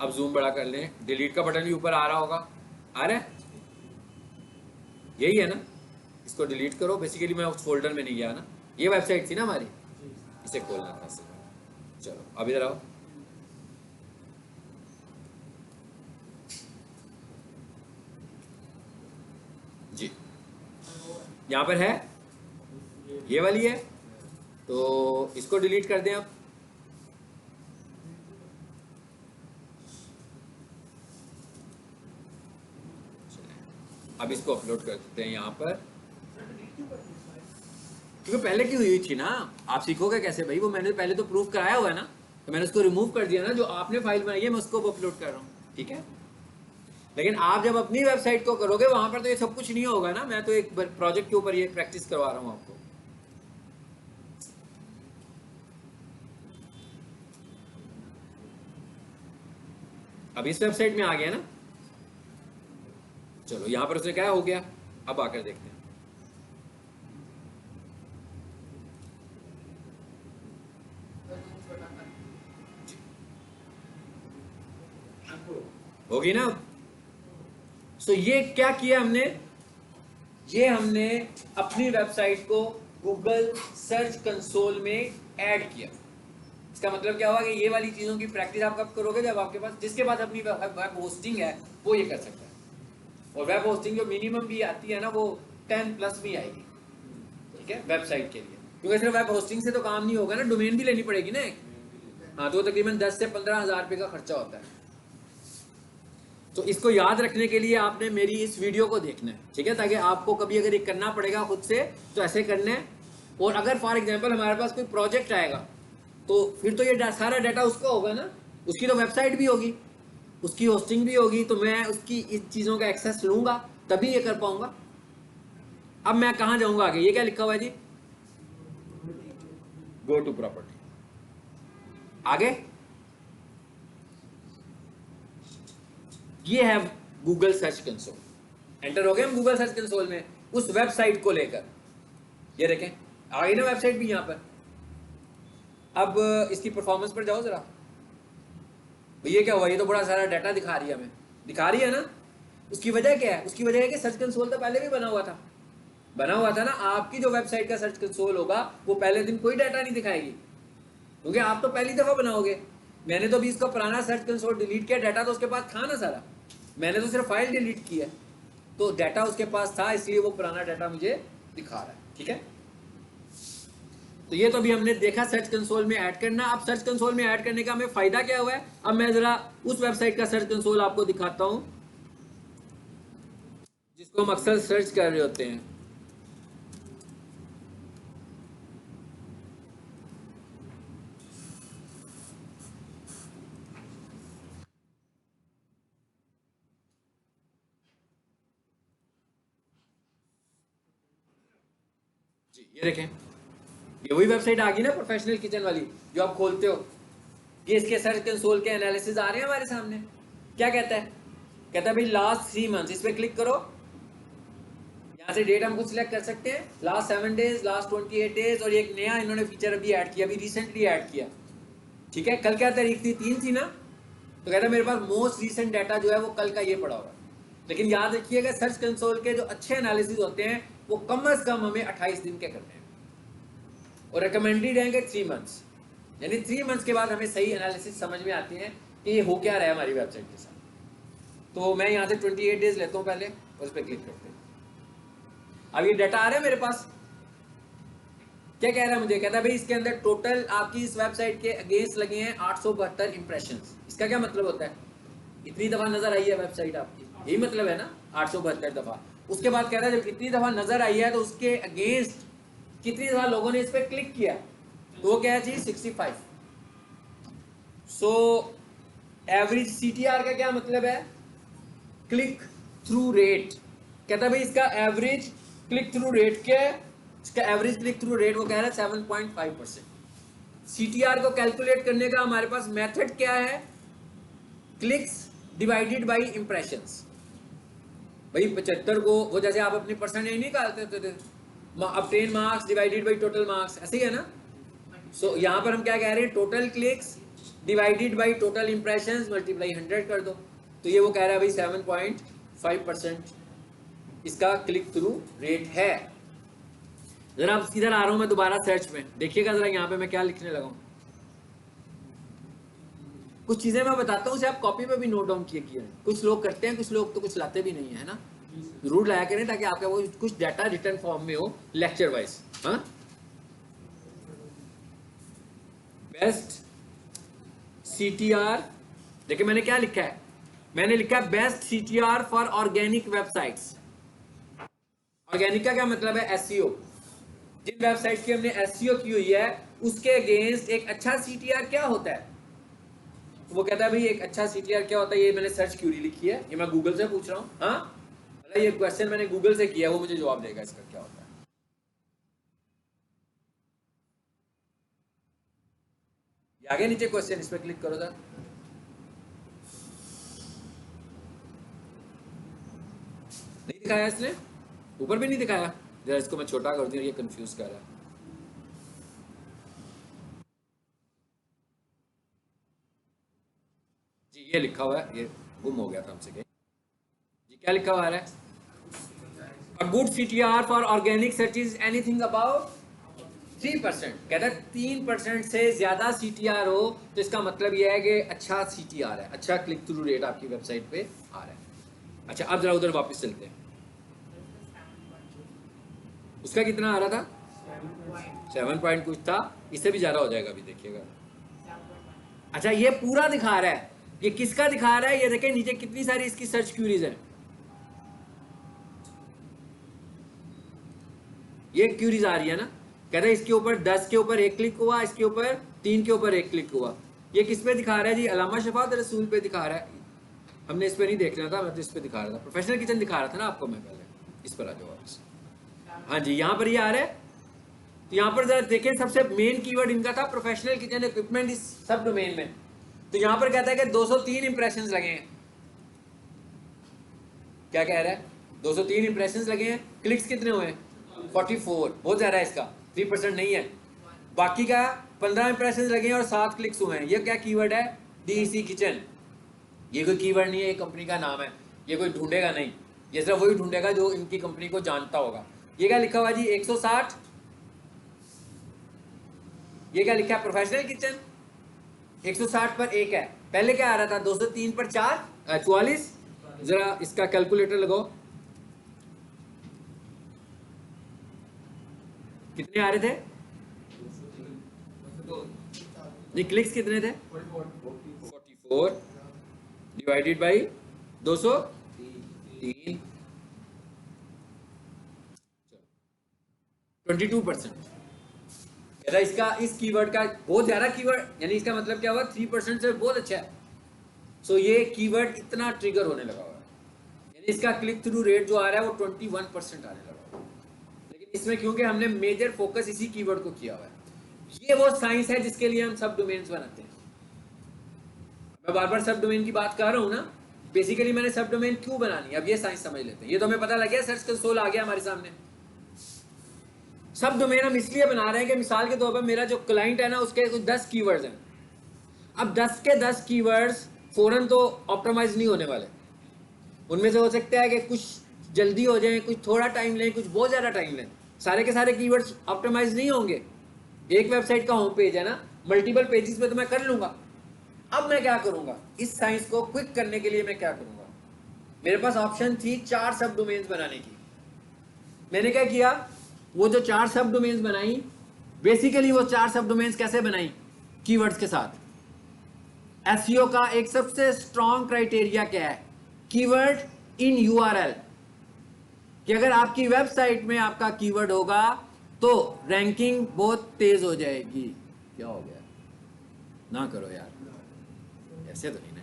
अब जूम बड़ा कर लें, डिलीट का बटन भी ऊपर आ रहा होगा, आ रहा है? यही है ना। इसको डिलीट करो। बेसिकली मैं उस फोल्डर में नहीं गया ना, ये वेबसाइट थी ना हमारी, इसे खोलना था सिर्फ। चलो अब इधर आओ। जी यहाँ पर है, ये वाली है, तो इसको डिलीट कर दें। अब इसको अपलोड कर देते हैं यहाँ पर। क्योंकि पहले की हुई थी ना, आप सीखोगे कैसे भाई? वो मैंने पहले तो प्रूफ कराया हुआ है ना, तो मैंने उसको रिमूव कर दिया ना, जो आपने फाइल बनाई है मैं उसको अपलोड कर रहा हूँ, ठीक है। लेकिन आप जब अपनी वेबसाइट को करोगे वहां पर तो ये सब कुछ नहीं होगा ना, मैं तो एक प्रोजेक्ट के ऊपर ये प्रैक्टिस करवा रहा हूँ आपको। अब इस वेबसाइट में आ गया ना, चलो यहां पर उसने क्या हो गया, अब आकर देखते हैं। होगी ना। सो ये क्या किया हमने, ये हमने अपनी वेबसाइट को गूगल सर्च कंसोल में ऐड किया। इसका मतलब क्या हुआ कि ये वाली चीजों की प्रैक्टिस आप कब करोगे, जब आपके पास, जिसके पास अपनी वेब होस्टिंग है वो ये कर सकता है। और वेब होस्टिंग जो मिनिमम भी आती है ना वो 10+ भी आएगी, ठीक है, वेबसाइट के लिए। क्योंकि सिर्फ वेब होस्टिंग से तो काम नहीं होगा ना, डोमेन भी लेनी पड़ेगी ना एक। हाँ, तो तकरीबन 10 से 15 हज़ार रुपये का खर्चा होता है। तो इसको याद रखने के लिए आपने मेरी इस वीडियो को देखना है, ठीक है, ताकि आपको कभी अगर ये करना पड़ेगा खुद से तो ऐसे करना है। और अगर फॉर एग्जांपल हमारे पास कोई प्रोजेक्ट आएगा तो फिर तो ये सारा डाटा उसका होगा ना, उसकी तो वेबसाइट भी होगी, उसकी होस्टिंग भी होगी, तो मैं उसकी इस चीज़ों का एक्सेस लूँगा तभी ये कर पाऊँगा। अब मैं कहाँ जाऊँगा आगे, ये क्या लिखा हुआ है जी, गो टू प्रॉपर्टी। आगे ये है गूगल सर्च कंसोल, एंटर हो गए हम गूगल सर्च कंसोल में उस वेबसाइट को लेकर। ये देखें आ गई ना वेबसाइट भी यहाँ पर। अब इसकी परफॉर्मेंस पर जाओ जरा, ये क्या हुआ, ये तो बड़ा सारा डाटा दिखा रही है हमें, दिखा रही है ना। उसकी वजह क्या है, उसकी वजह है कि सर्च कंसोल तो पहले भी बना हुआ था ना। आपकी जो वेबसाइट का सर्च कंसोल होगा वो पहले दिन कोई डाटा नहीं दिखाएगी, क्योंकि आप तो पहली दफा बनाओगे। मैंने तो अभी इसका पुराना सर्च कंसोल डिलीट किया, डाटा तो उसके पास था ना सारा, मैंने तो सिर्फ फाइल डिलीट की है, तो डाटा उसके पास था, इसलिए वो पुराना डाटा मुझे दिखा रहा है, ठीक है। तो ये तो अभी हमने देखा सर्च कंसोल में ऐड करना। अब सर्च कंसोल में ऐड करने का हमें फायदा क्या हुआ है, अब मैं जरा उस वेबसाइट का सर्च कंसोल आपको दिखाता हूं जिसको हम अक्सर सर्च कर रहे होते हैं। जी ये देखें, ये वही वेबसाइट आ गई ना प्रोफेशनल किचन वाली जो आप खोलते हो। ये इसके सर्च कंसोल के एनालिसिस आ रहे हैं हमारे सामने। क्या कहता है, कहता है भाई लास्ट 3 मंथ्स, इस पर क्लिक करो, यहाँ से डेट हम कुछ सिलेक्ट कर सकते हैं, लास्ट 7 डेज, लास्ट 28 डेज, और एक नया इन्होंने फीचर अभी ऐड किया, अभी रिसेंटली ऐड किया, ठीक है। कल क्या तारीख थी, 3 थी ना, तो कहता है मेरे पास मोस्ट रिसेंट डाटा जो है वो कल का ये पड़ा होगा। लेकिन याद रखिएगा सर्च कंसोल के जो अच्छे एनालिसिस होते हैं वो कम से कम हमें 28 दिन के करते हैं, और रिकमेंडेड हैं कि 3 मंथ्स, यानी 3 मंथ्स के बाद हमें सही एनालिसिस समझ में आती है कि ये हो क्या रहा है हमारी वेबसाइट के साथ। तो मैं यहाँ से 28 डेज लेता हूँ पहले, और उस पर क्लिक करते हैं। अब ये डाटा आ रहा है मेरे पास, क्या कह रहा है मुझे, कहता है भाई इसके अंदर टोटल आपकी इस वेबसाइट के अगेंस्ट लगे हैं 872 इंप्रेशंस। इसका क्या मतलब होता है, इतनी दफा नजर आई है वेबसाइट आपकी, यही मतलब है ना, 872 दफा। उसके बाद कह रहा है जब इतनी दफा नजर आई है तो उसके अगेंस्ट कितनी दफा लोगों ने इस पर क्लिक किया, तो वो क्या है जी 65। सो एवरेज CTR का क्या मतलब है, क्लिक थ्रू रेट। कहता है भाई इसका एवरेज क्लिक थ्रू रेट क्या है, इसका एवरेज क्लिक थ्रू रेट वो कह रहा है 7.5%। CTR को कैलकुलेट करने का हमारे पास मेथड क्या है, क्लिक्स डिवाइडेड बाई इंप्रेशंस। भाई 75 को वो जैसे आप अपनी परसेंटेज निकालते थे, obtain marks divided by total marks, ऐसे ही है ना। सो यहाँ पर हम क्या कह रहे हैं, total clicks divided by total impressions multiply 100 कर दो, तो ये वो कह रहा है भाई 7.5% इसका क्लिक थ्रू रेट है। जरा अब इधर आ रहा हूं मैं दोबारा सर्च में, देखिएगा जरा यहाँ पे मैं क्या लिखने लगा हूं। कुछ चीजें मैं बताता हूँ, उसे आप कॉपी पे भी नोट डाउन किए। कुछ लोग करते हैं, कुछ लोग तो कुछ लाते भी नहीं है ना, जरूर लाया करें ताकि आपका वो कुछ डाटा रिटर्न फॉर्म में हो लेक्चर वाइज। हाँ, बेस्ट CTR, देखिए मैंने क्या लिखा है, मैंने लिखा है best CTR for organic websites. Organic का क्या मतलब है, SEO। जिन वेबसाइट की हमने एसईओ की हुई है उसके अगेंस्ट एक अच्छा सीटीआर क्या होता है? वो कहता है भाई एक अच्छा सीटीआर क्या होता है, ये मैंने सर्च क्यूरी लिखी है, ये मैं गूगल से पूछ रहा हूँ। हाँ, ये क्वेश्चन मैंने गूगल से किया, वो मुझे जवाब देगा इसका क्या होता है। आगे नीचे क्वेश्चन, इस पर क्लिक करो था। नहीं दिखाया इसने, ऊपर भी नहीं दिखाया। जरा इसको मैं छोटा कर दूं, ये कंफ्यूज कर रहा है। जी ये लिखा हुआ है, ये गुम हो गया था हमसे। जी क्या लिखा हुआ है? A good CTR for organic search is anything about 3%। कहता है 3% से ज्यादा CTR हो तो इसका मतलब यह है कि अच्छा CTR है, अच्छा क्लिक थ्रू रेट आपकी वेबसाइट पे आ रहा है। अच्छा अब जरा उधर वापस चलते हैं। उसका कितना आ रहा था? 7 पॉइंट कुछ था, इससे भी ज्यादा हो जाएगा अभी देखिएगा। अच्छा ये पूरा दिखा रहा है, ये किसका दिखा रहा है? ये देखें नीचे कितनी सारी इसकी सर्च क्यूरीज है। ये क्यूरीज आ रही है ना, कहते हैं इसके ऊपर 10 के ऊपर 1 क्लिक हुआ, इसके ऊपर 3 के ऊपर 1 क्लिक हुआ। ये किस पे दिखा रहा है जी? अलामा शफात रसूल पे दिखा रहा है। हमने इस पे नहीं देखना था, मैं तो इस पे दिखा रहा था। प्रोफेशनल किचन दिखा रहा था ना आपको मैं पहले, इस पर आ जाओ वापस। हाँ जी यहाँ पर ये आ रहा है। तो यहाँ पर जरा देखें, सबसे मेन कीवर्ड इनका था प्रोफेशनल किचन इक्विपमेंट इस सब डोमेन में। तो यहाँ पर कहता है कि 203 इंप्रेशंस लगे हैं। क्या कह रहा है? 203 इंप्रेशंस लगे हैं। क्लिक्स कितने हुए हैं? 44, बहुत ज्यादा है इसका, 3% नहीं है। बाकी का 15 इंप्रेशंस लगे हैं और 7 क्लिक्स हुए हैं। ये क्या कीवर्ड है? DEC kitchen. ये कोई कीवर्ड नहीं है, ये कंपनी का नाम है। ये कोई ढूंढेगा नहीं, ये सिर्फ वही ढूंढेगा जो इनकी कंपनी को जानता होगा। ये क्या लिखा हुआ जी? 160। ये क्या लिखा है? Professional kitchen. 160 पर 1 है। पहले क्या आ रहा था? 203 पर 4, 44। जरा इसका कैलकुलेटर लगाओ, कितने आ रहे थे? नहीं, क्लिक्स कितने थे? 44 डिवाइडेड बाई 203, 22%। इसका इस कीवर्ड का बहुत ज्यादा कीवर्ड, यानी इसका मतलब क्या हुआ? 3% से बहुत अच्छा है। सो ये कीवर्ड इतना ट्रिगर होने लगा हुआ है, यानी इसका क्लिक थ्रू रेट जो आ रहा है वो 21% आने लगा हुआ है। लेकिन इसमें क्योंकि हमने मेजर फोकस इसी कीवर्ड को किया हुआ है। ये वो साइंस है जिसके लिए हम सब डोमेन्स बनाते हैं। मैं बार बार सब डोमेन की बात कर रहा हूँ ना, बेसिकली मैंने सब डोमेन क्यों बनानी है, अब ये साइंस समझ लेते हैं। ये तो हमें पता लग गया, सर्च कंसोल आ गया हमारे सामने। सब डोमेन हम इसलिए बना रहे हैं कि मिसाल के तौर पर मेरा जो क्लाइंट है ना, उसके कुछ 10 कीवर्ड्स हैं। अब 10 के 10 कीवर्ड्स फौरन तो ऑप्टिमाइज नहीं होने वाले। उनमें से हो सकता है कि कुछ जल्दी हो जाए, कुछ थोड़ा टाइम लें, कुछ बहुत ज़्यादा टाइम लें। सारे के सारे कीवर्ड्स ऑप्टिमाइज नहीं होंगे। एक वेबसाइट का होम पेज है ना, मल्टीपल पेजेस पे तो मैं कर लूँगा। अब मैं क्या करूँगा? इस साइंस को क्विक करने के लिए मैं क्या करूँगा? मेरे पास ऑप्शन थी 4 सब डोमेन्स बनाने की। मैंने क्या किया? वो जो 4 सब डोमेन्स बनाई, बेसिकली वो 4 सब डोमेन्स कैसे बनाई? कीवर्ड्स के साथ। एसईओ का एक सबसे स्ट्रॉन्ग क्राइटेरिया क्या है? कीवर्ड इन यूआरएल, कि अगर आपकी वेबसाइट में आपका कीवर्ड होगा तो रैंकिंग बहुत तेज हो जाएगी। क्या हो गया? ना करो यार, ऐसे तो नहीं ना।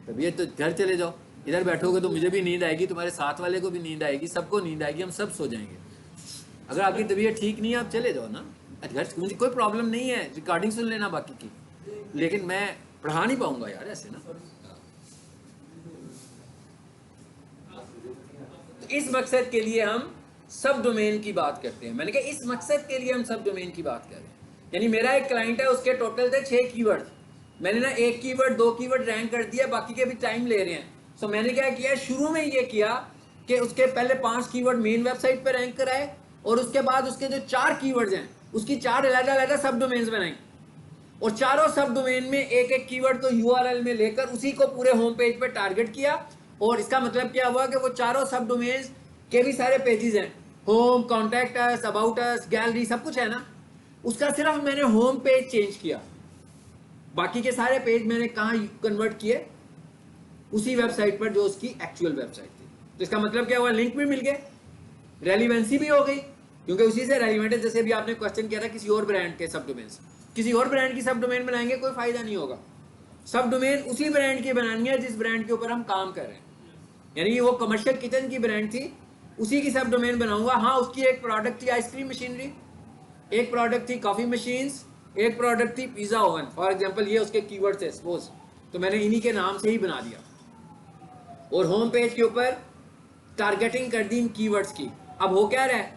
तबीयत तो घर चले जाओ, इधर बैठोगे तो मुझे भी नींद आएगी, तुम्हारे साथ वाले को भी नींद आएगी, सबको नींद आएगी, हम सब सो जाएंगे। अगर आपकी तबीयत ठीक नहीं है आप चले जाओ ना घर, मुझे कोई प्रॉब्लम नहीं है, रिकॉर्डिंग सुन लेना बाकी की, लेकिन मैं पढ़ा नहीं पाऊंगा यार ऐसे ना। तो इस मकसद के लिए हम सब डोमेन की बात करते हैं। मैंने कहा इस मकसद के लिए हम सब डोमेन की बात कर रहे हैं। यानी मेरा एक क्लाइंट है, उसके टोटल थे 6 कीवर्ड। मैंने ना 1 कीवर्ड 2 कीवर्ड रैंक कर दिया, बाकी के भी टाइम ले रहे हैं। सो मैंने क्या किया? शुरू में ये किया कि उसके पहले 5 कीवर्ड मेन वेबसाइट पे रैंक कराए, और उसके बाद उसके जो 4 कीवर्ड्स हैं उसकी 4 अलग-अलग सब डोमेन्स बनाई, और चारों सब डोमेन में एक एक कीवर्ड को यूआरएल में लेकर उसी को पूरे होम पेज पे टारगेट किया। और इसका मतलब क्या हुआ कि वो चारों सब डोमेन्स के भी सारे पेजेस हैं, home, contact us, about us, gallery, सब कुछ है ना। उसका सिर्फ मैंने होम पेज चेंज किया, बाकी के सारे पेज मैंने कहाँ कन्वर्ट किए? उसी वेबसाइट पर जो उसकी एक्चुअल वेबसाइट थी। तो इसका मतलब क्या हुआ? लिंक भी मिल गए, रेलिवेंसी भी हो गई, क्योंकि उसी से रेलिवेंट है। जैसे अभी आपने क्वेश्चन किया था किसी और ब्रांड के सब डोमेन, किसी और ब्रांड की सब डोमेन बनाएंगे कोई फायदा नहीं होगा। सब डोमेन उसी ब्रांड की बनानी है जिस ब्रांड के ऊपर हम काम कर रहे हैं। यानी वो कमर्शियल किचन की ब्रांड थी, उसी की सब डोमेन बनाऊंगा। हाँ, उसकी एक प्रोडक्ट थी आइसक्रीम मशीनरी, एक प्रोडक्ट थी कॉफी मशीन्स, एक प्रोडक्ट थी पिज्जा ओवन फॉर एग्जांपल, ये उसके कीवर्ड थे सपोज, तो मैंने इन्हीं के नाम से ही बना दिया। और होम पेज के ऊपर टारगेटिंग कर दी इन कीवर्ड्स की। अब हो क्या रहा है,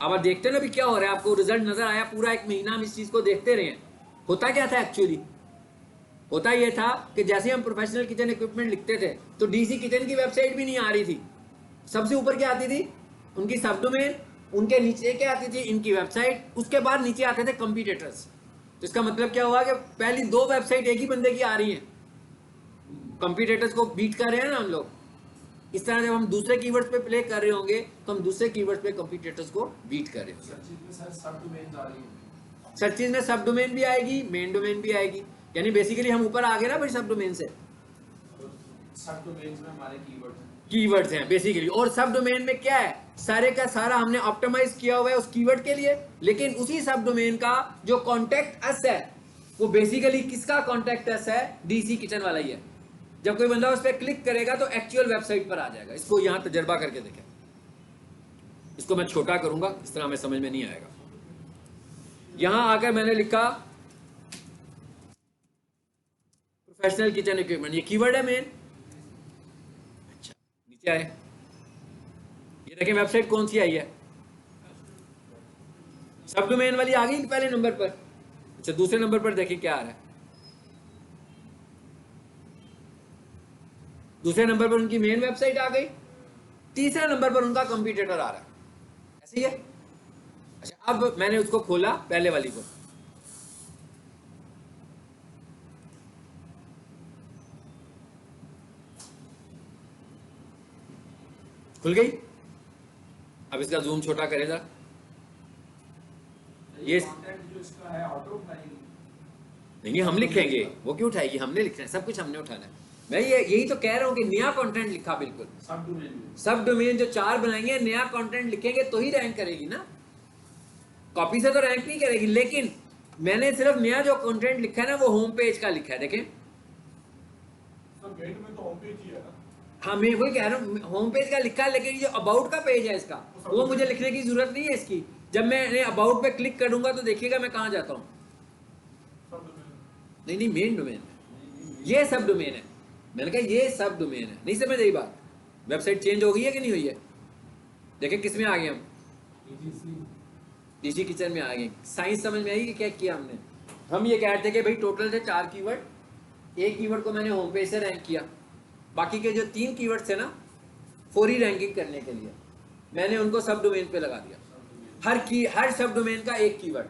अब आप देखते हैं ना अभी क्या हो रहा है, आपको रिजल्ट नजर आया, पूरा एक महीना हम इस चीज को देखते रहे। होता क्या था एक्चुअली, होता ये था कि जैसे हम प्रोफेशनल किचन इक्विपमेंट लिखते थे तो डीसी किचन की वेबसाइट भी नहीं आ रही थी। सबसे ऊपर क्या आती थी, उनकी सब डोमेन, उनके नीचे क्या आती थी, इनकी वेबसाइट, उसके बाद नीचे आते थे कंपटीटर्स। तो इसका मतलब क्या हुआ कि पहली 2 वेबसाइट एक ही बंदे की आ रही हैं, कंपटीटर्स को बीट कर रहे हैं ना हम लोग। इस तरह जब हम दूसरे कीवर्ड्स पे प्ले कर रहे होंगे तो हम दूसरे कीवर्ड्स पे कंपटीटर्स को बीट कर रहे होंगे। सर चीज में सर सब डोमेन आ रही है। सर्च चीज में सब डोमेन भी आएगी, मेन डोमेन भी आएगी। यानी बेसिकली हम ऊपर आ गए ना भाई सब डोमेन से। सब डोमेन में हमारे कीवर्ड्स हैं बेसिकली, और सब डोमेन में क्या है, सारे का सारा हमने ऑप्टिमाइज किया हुआ है उस कीवर्ड के लिए। लेकिन उसी सब डोमेन का जो कॉन्टेक्ट अस है वो बेसिकली किसका कॉन्टेक्ट अस है, डीसी किचन वाला ही है। जब कोई बंदा उस पर क्लिक करेगा तो एक्चुअल वेबसाइट पर आ जाएगा। इसको यहां तजर्बा करके देखें, इसको मैं छोटा करूंगा, इस तरह हमें समझ में नहीं आएगा। यहां आकर मैंने लिखा प्रोफेशनल किचन इक्विपमेंट, ये कीवर्ड है मेन। अच्छा, नीचे आए, ये देखें वेबसाइट कौन सी आई है, सब डोमेन वाली आ गई पहले नंबर पर। अच्छा, दूसरे नंबर पर देखें क्या आ रहा है, दूसरे नंबर पर उनकी मेन वेबसाइट आ गई, तीसरे नंबर पर उनका कंप्यूटर आ रहा है, ऐसे ही है। अच्छा, अब मैंने उसको खोला पहले वाली को, खुल गई। अब इसका जूम छोटा करेगा, ये कंटेंट जो इसका है ऑटो उठाएगी। नहीं, हम लिखेंगे, वो क्यों उठाएगी, हमने लिखना है, सब कुछ हमने उठाना है। मैं यही तो कह रहा हूं कि नया कंटेंट लिखा, बिल्कुल सब डोमेन में सब डोमेन जो 4 बनाएंगे, नया कंटेंट लिखेंगे तो ही रैंक करेगी ना, कॉपी से तो रैंक नहीं करेगी। लेकिन मैंने सिर्फ नया जो कंटेंट लिखा है ना वो होम पेज का लिखा है, देखें। सर मेन में तो होम पेज ही है ना। हाँ, मैं वही कह रहा हूँ, होम पेज का लिखा है, लेकिन जो अबाउट का पेज है इसका, वो मुझे लिखने की जरूरत नहीं है इसकी। जब मैं अबाउट पे क्लिक करूंगा तो देखिएगा मैं कहाँ जाता हूँ। सब डोमेन नहीं, मेन डोमेन है, ये सब डोमेन है। मैंने कहा ये सब डोमेन है, नहीं समझ रही बात। वेबसाइट चेंज हो गई है कि नहीं हुई है, देखें किस में आ गए हम, डीसी किचन में आ गए। साइंस समझ में आई कि क्या किया हमने। हम ये कह रहे थे कि भाई टोटल थे 4 कीवर्ड, एक कीवर्ड को मैंने होम पेज से रैंक किया, बाकी के जो 3 कीवर्ड थे ना फौरी रैंकिंग करने के लिए मैंने उनको सब डोमेन पे लगा दिया। हर सब डोमेन का एक कीवर्ड।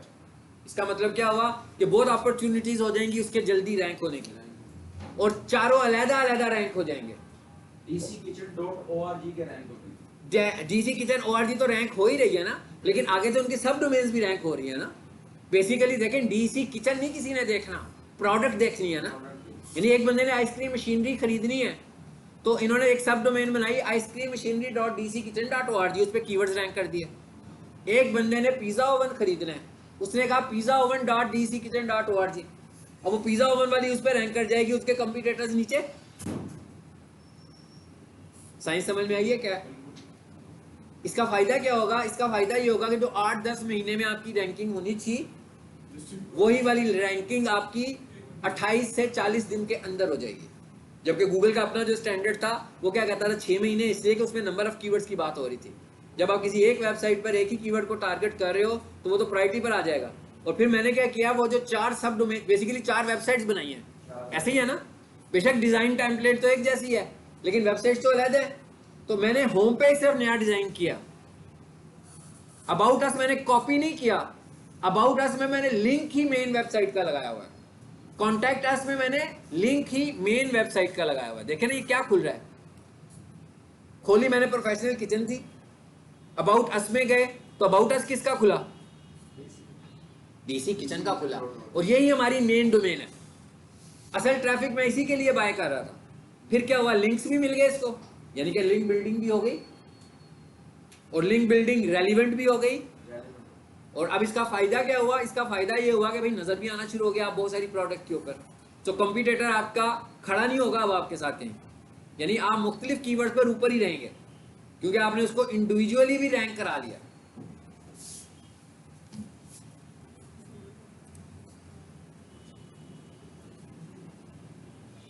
इसका मतलब क्या हुआ कि बहुत अपॉर्चुनिटीज हो जाएंगी उसके जल्दी रैंक होने की, और चारों अलग-अलग रैंक हो जाएंगे। dckitchen.org के रैंक होगी। डीसी किचन ORG तो रैंक हो ही रही है ना, लेकिन आगे तो उनकी सब डोमेन्स भी रैंक हो रही है ना। बेसिकली देखें, डीसी किचन नहीं किसी ने देखना, प्रोडक्ट देखनी है ना। यानी एक बंदे ने आइसक्रीम मशीनरी खरीदनी है तो इन्होंने एक सब डोमेन बनाई आइसक्रीम मशीनरी.dckitchen.org, उस पर कीवर्ड्स रैंक कर दिए। एक बंदे ने पिज्जा ओवन खरीदना है, उसने कहा पिज्जा oven.dckitchen.org, अब वो पिज्जा ओवन वाली उस पर रैंक कर जाएगी, उसके कंपटीटर्स नीचे। साइंस समझ में आई है क्या? इसका फायदा क्या होगा, इसका फायदा ये होगा कि जो 8-10 महीने में आपकी रैंकिंग होनी थी वही वाली रैंकिंग आपकी 28 से 40 दिन के अंदर हो जाएगी। जबकि गूगल का अपना जो स्टैंडर्ड था वो क्या कहता था 6 महीने, इसलिए कि उसमें नंबर ऑफ कीवर्ड्स की बात हो रही थी। जब आप किसी एक वेबसाइट पर एक ही कीवर्ड को टारगेट कर रहे हो तो वो तो प्रायोरिटी पर आ जाएगा। और फिर मैंने क्या किया, वो जो 4 सब डोमेन, बेसिकली 4 वेबसाइट्स बनाई हैं, ऐसे ही है ना। बेशक डिजाइन टेम्पलेट तो एक जैसी है लेकिन वेबसाइट तो अलग है। तो मैंने होम पेज सिर्फ नया डिजाइन किया, अबाउट अस मैंने कॉपी नहीं किया, अबाउट अस में मैंने लिंक ही मेन वेबसाइट का लगाया हुआ है, कॉन्टैक्ट अस में मैंने लिंक ही मेन वेबसाइट का लगाया हुआ है। देखे ना ये क्या खुल रहा है, खोली मैंने प्रोफेशनल किचन थी, अबाउट अस में गए तो अबाउट अस किसका खुला, डीसी किचन का खुला, और यही हमारी मेन डोमेन है। असल ट्रैफिक मैं इसी के लिए बाय कर रहा था। फिर क्या हुआ, लिंक्स भी मिल गए इसको, यानी कि लिंक बिल्डिंग भी हो गई और लिंक बिल्डिंग रेलिवेंट भी हो गई और अब इसका फायदा क्या हुआ, इसका फायदा ये हुआ कि भाई नजर भी आना शुरू हो गया आप बहुत सारी प्रोडक्ट के ऊपर, तो कंपटीटर आपका खड़ा नहीं होगा अब आपके साथ कहीं, यानी आप मुख्तलिफ कीवर्ड पर ऊपर ही रहेंगे क्योंकि आपने उसको इंडिविजुअली भी रैंक करा लिया।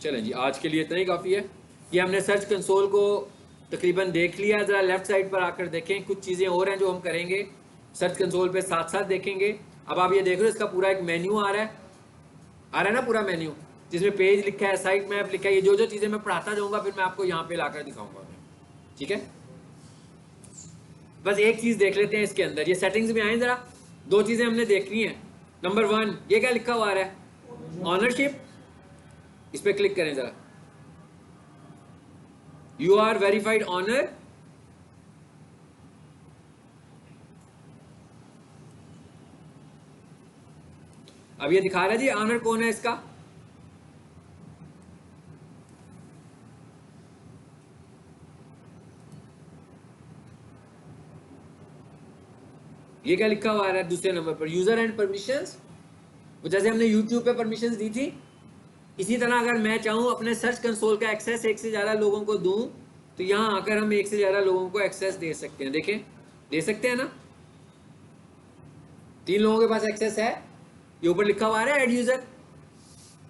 चलें जी, आज के लिए इतना ही काफ़ी है। ये हमने सर्च कंसोल को तकरीबन देख लिया। ज़रा लेफ्ट साइड पर आकर देखें, कुछ चीज़ें और हैं जो हम करेंगे सर्च कंसोल पे साथ साथ देखेंगे। अब आप ये देख रहे हो इसका पूरा एक मेन्यू आ रहा है ना, पूरा मेन्यू जिसमें पेज लिखा है, साइट मैप लिखा है। ये जो जो चीज़ें मैं पढ़ाता जाऊँगा फिर मैं आपको यहाँ पे लाकर दिखाऊँगा, ठीक है। बस एक चीज़ देख लेते हैं इसके अंदर, ये सेटिंग्स में आए ज़रा, दो चीज़ें हमने देखनी है। नंबर 1 ये क्या लिखा हुआ है, ऑनरशिप, इस पर क्लिक करें ज़रा। यू आर वेरीफाइड ऑनर, अब ये दिखा रहा है जी ऑनर कौन है इसका। ये क्या लिखा हुआ है दूसरे नंबर पर, यूजर एंड परमिशंस। जैसे हमने यूट्यूब पे परमिशंस दी थी, इसी तरह अगर मैं चाहूं अपने सर्च कंसोल का एक्सेस एक से ज़्यादा लोगों को दूं तो यहां आकर हम एक से ज़्यादा लोगों को एक्सेस दे सकते हैं। देखें, दे सकते हैं ना, 3 लोगों के पास एक्सेस है। ये ऊपर लिखा हुआ है ऐड यूजर।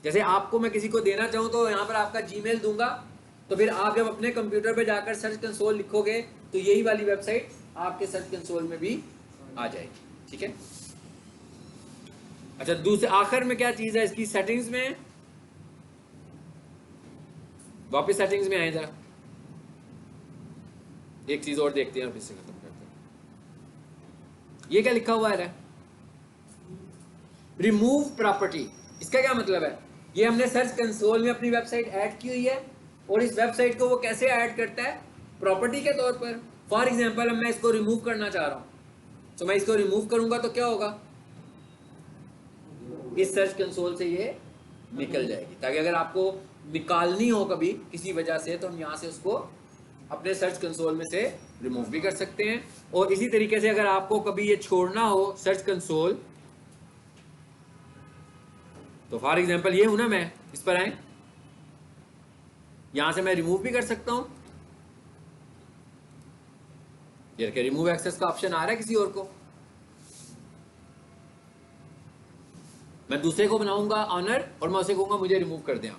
जैसे आपको मैं किसी को देना चाहूं तो यहाँ पर आपका जीमेल दूंगा, तो फिर आप जब अपने कंप्यूटर पे जाकर सर्च कंसोल लिखोगे तो यही वाली वेबसाइट आपके सर्च कंसोल में भी आ जाएगी, ठीक है। अच्छा, दूसरे आखिर में क्या चीज है इसकी, सेटिंग्स में, वापस सेटिंग्स में आए जरा, एक चीज और देखते हैं फिर से खत्म करते हैं। ये क्या लिखा हुआ है, रिमूव प्रॉपर्टी। इसका क्या मतलब है, ये हमने सर्च कंसोल में अपनी वेबसाइट ऐड की हुई है और इस वेबसाइट को वो कैसे ऐड करता है, प्रॉपर्टी के तौर पर। फॉर एग्जांपल अब मैं इसको रिमूव करना चाह रहा हूं, तो मैं इसको रिमूव करूंगा तो क्या होगा, इस सर्च कंसोल से ये निकल जाएगी, ताकि अगर आपको निकालनी हो कभी किसी वजह से तो हम यहां से उसको अपने सर्च कंसोल में से रिमूव भी कर सकते हैं। और इसी तरीके से अगर आपको कभी ये छोड़ना हो सर्च कंसोल, तो फॉर एग्जांपल ये हूं ना मैं, इस पर आए, यहां से मैं रिमूव भी कर सकता हूं। ये देखिए रिमूव एक्सेस का ऑप्शन आ रहा है किसी और को। मैं दूसरे को बनाऊंगा ऑनर और मैं उसे कहूंगा मुझे रिमूव कर दें,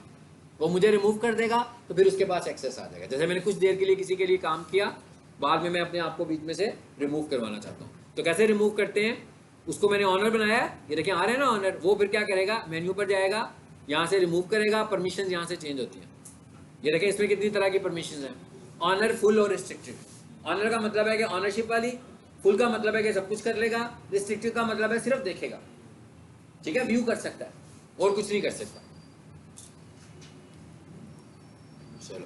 वो मुझे रिमूव कर देगा तो फिर उसके पास एक्सेस आ जाएगा। जैसे मैंने कुछ देर के लिए किसी के लिए काम किया, बाद में मैं अपने आप को बीच में से रिमूव करवाना चाहता हूँ, तो कैसे रिमूव करते हैं, उसको मैंने ऑनर बनाया, ये देखिए आ रहे हैं ना ऑनर, वो फिर क्या करेगा, मेन्यू पर जाएगा, यहाँ से रिमूव करेगा, परमिशन यहाँ से चेंज होती है। ये देखिए इसमें कितनी तरह की परमिशन है, ऑनर, फुल और रिस्ट्रिक्टेड। ऑनर का मतलब है कि ऑनरशिप वाली, फुल का मतलब है कि सब कुछ कर लेगा, रिस्ट्रिक्टेड का मतलब है सिर्फ देखेगा, ठीक है, व्यू कर सकता है और कुछ नहीं कर सकता। चलो।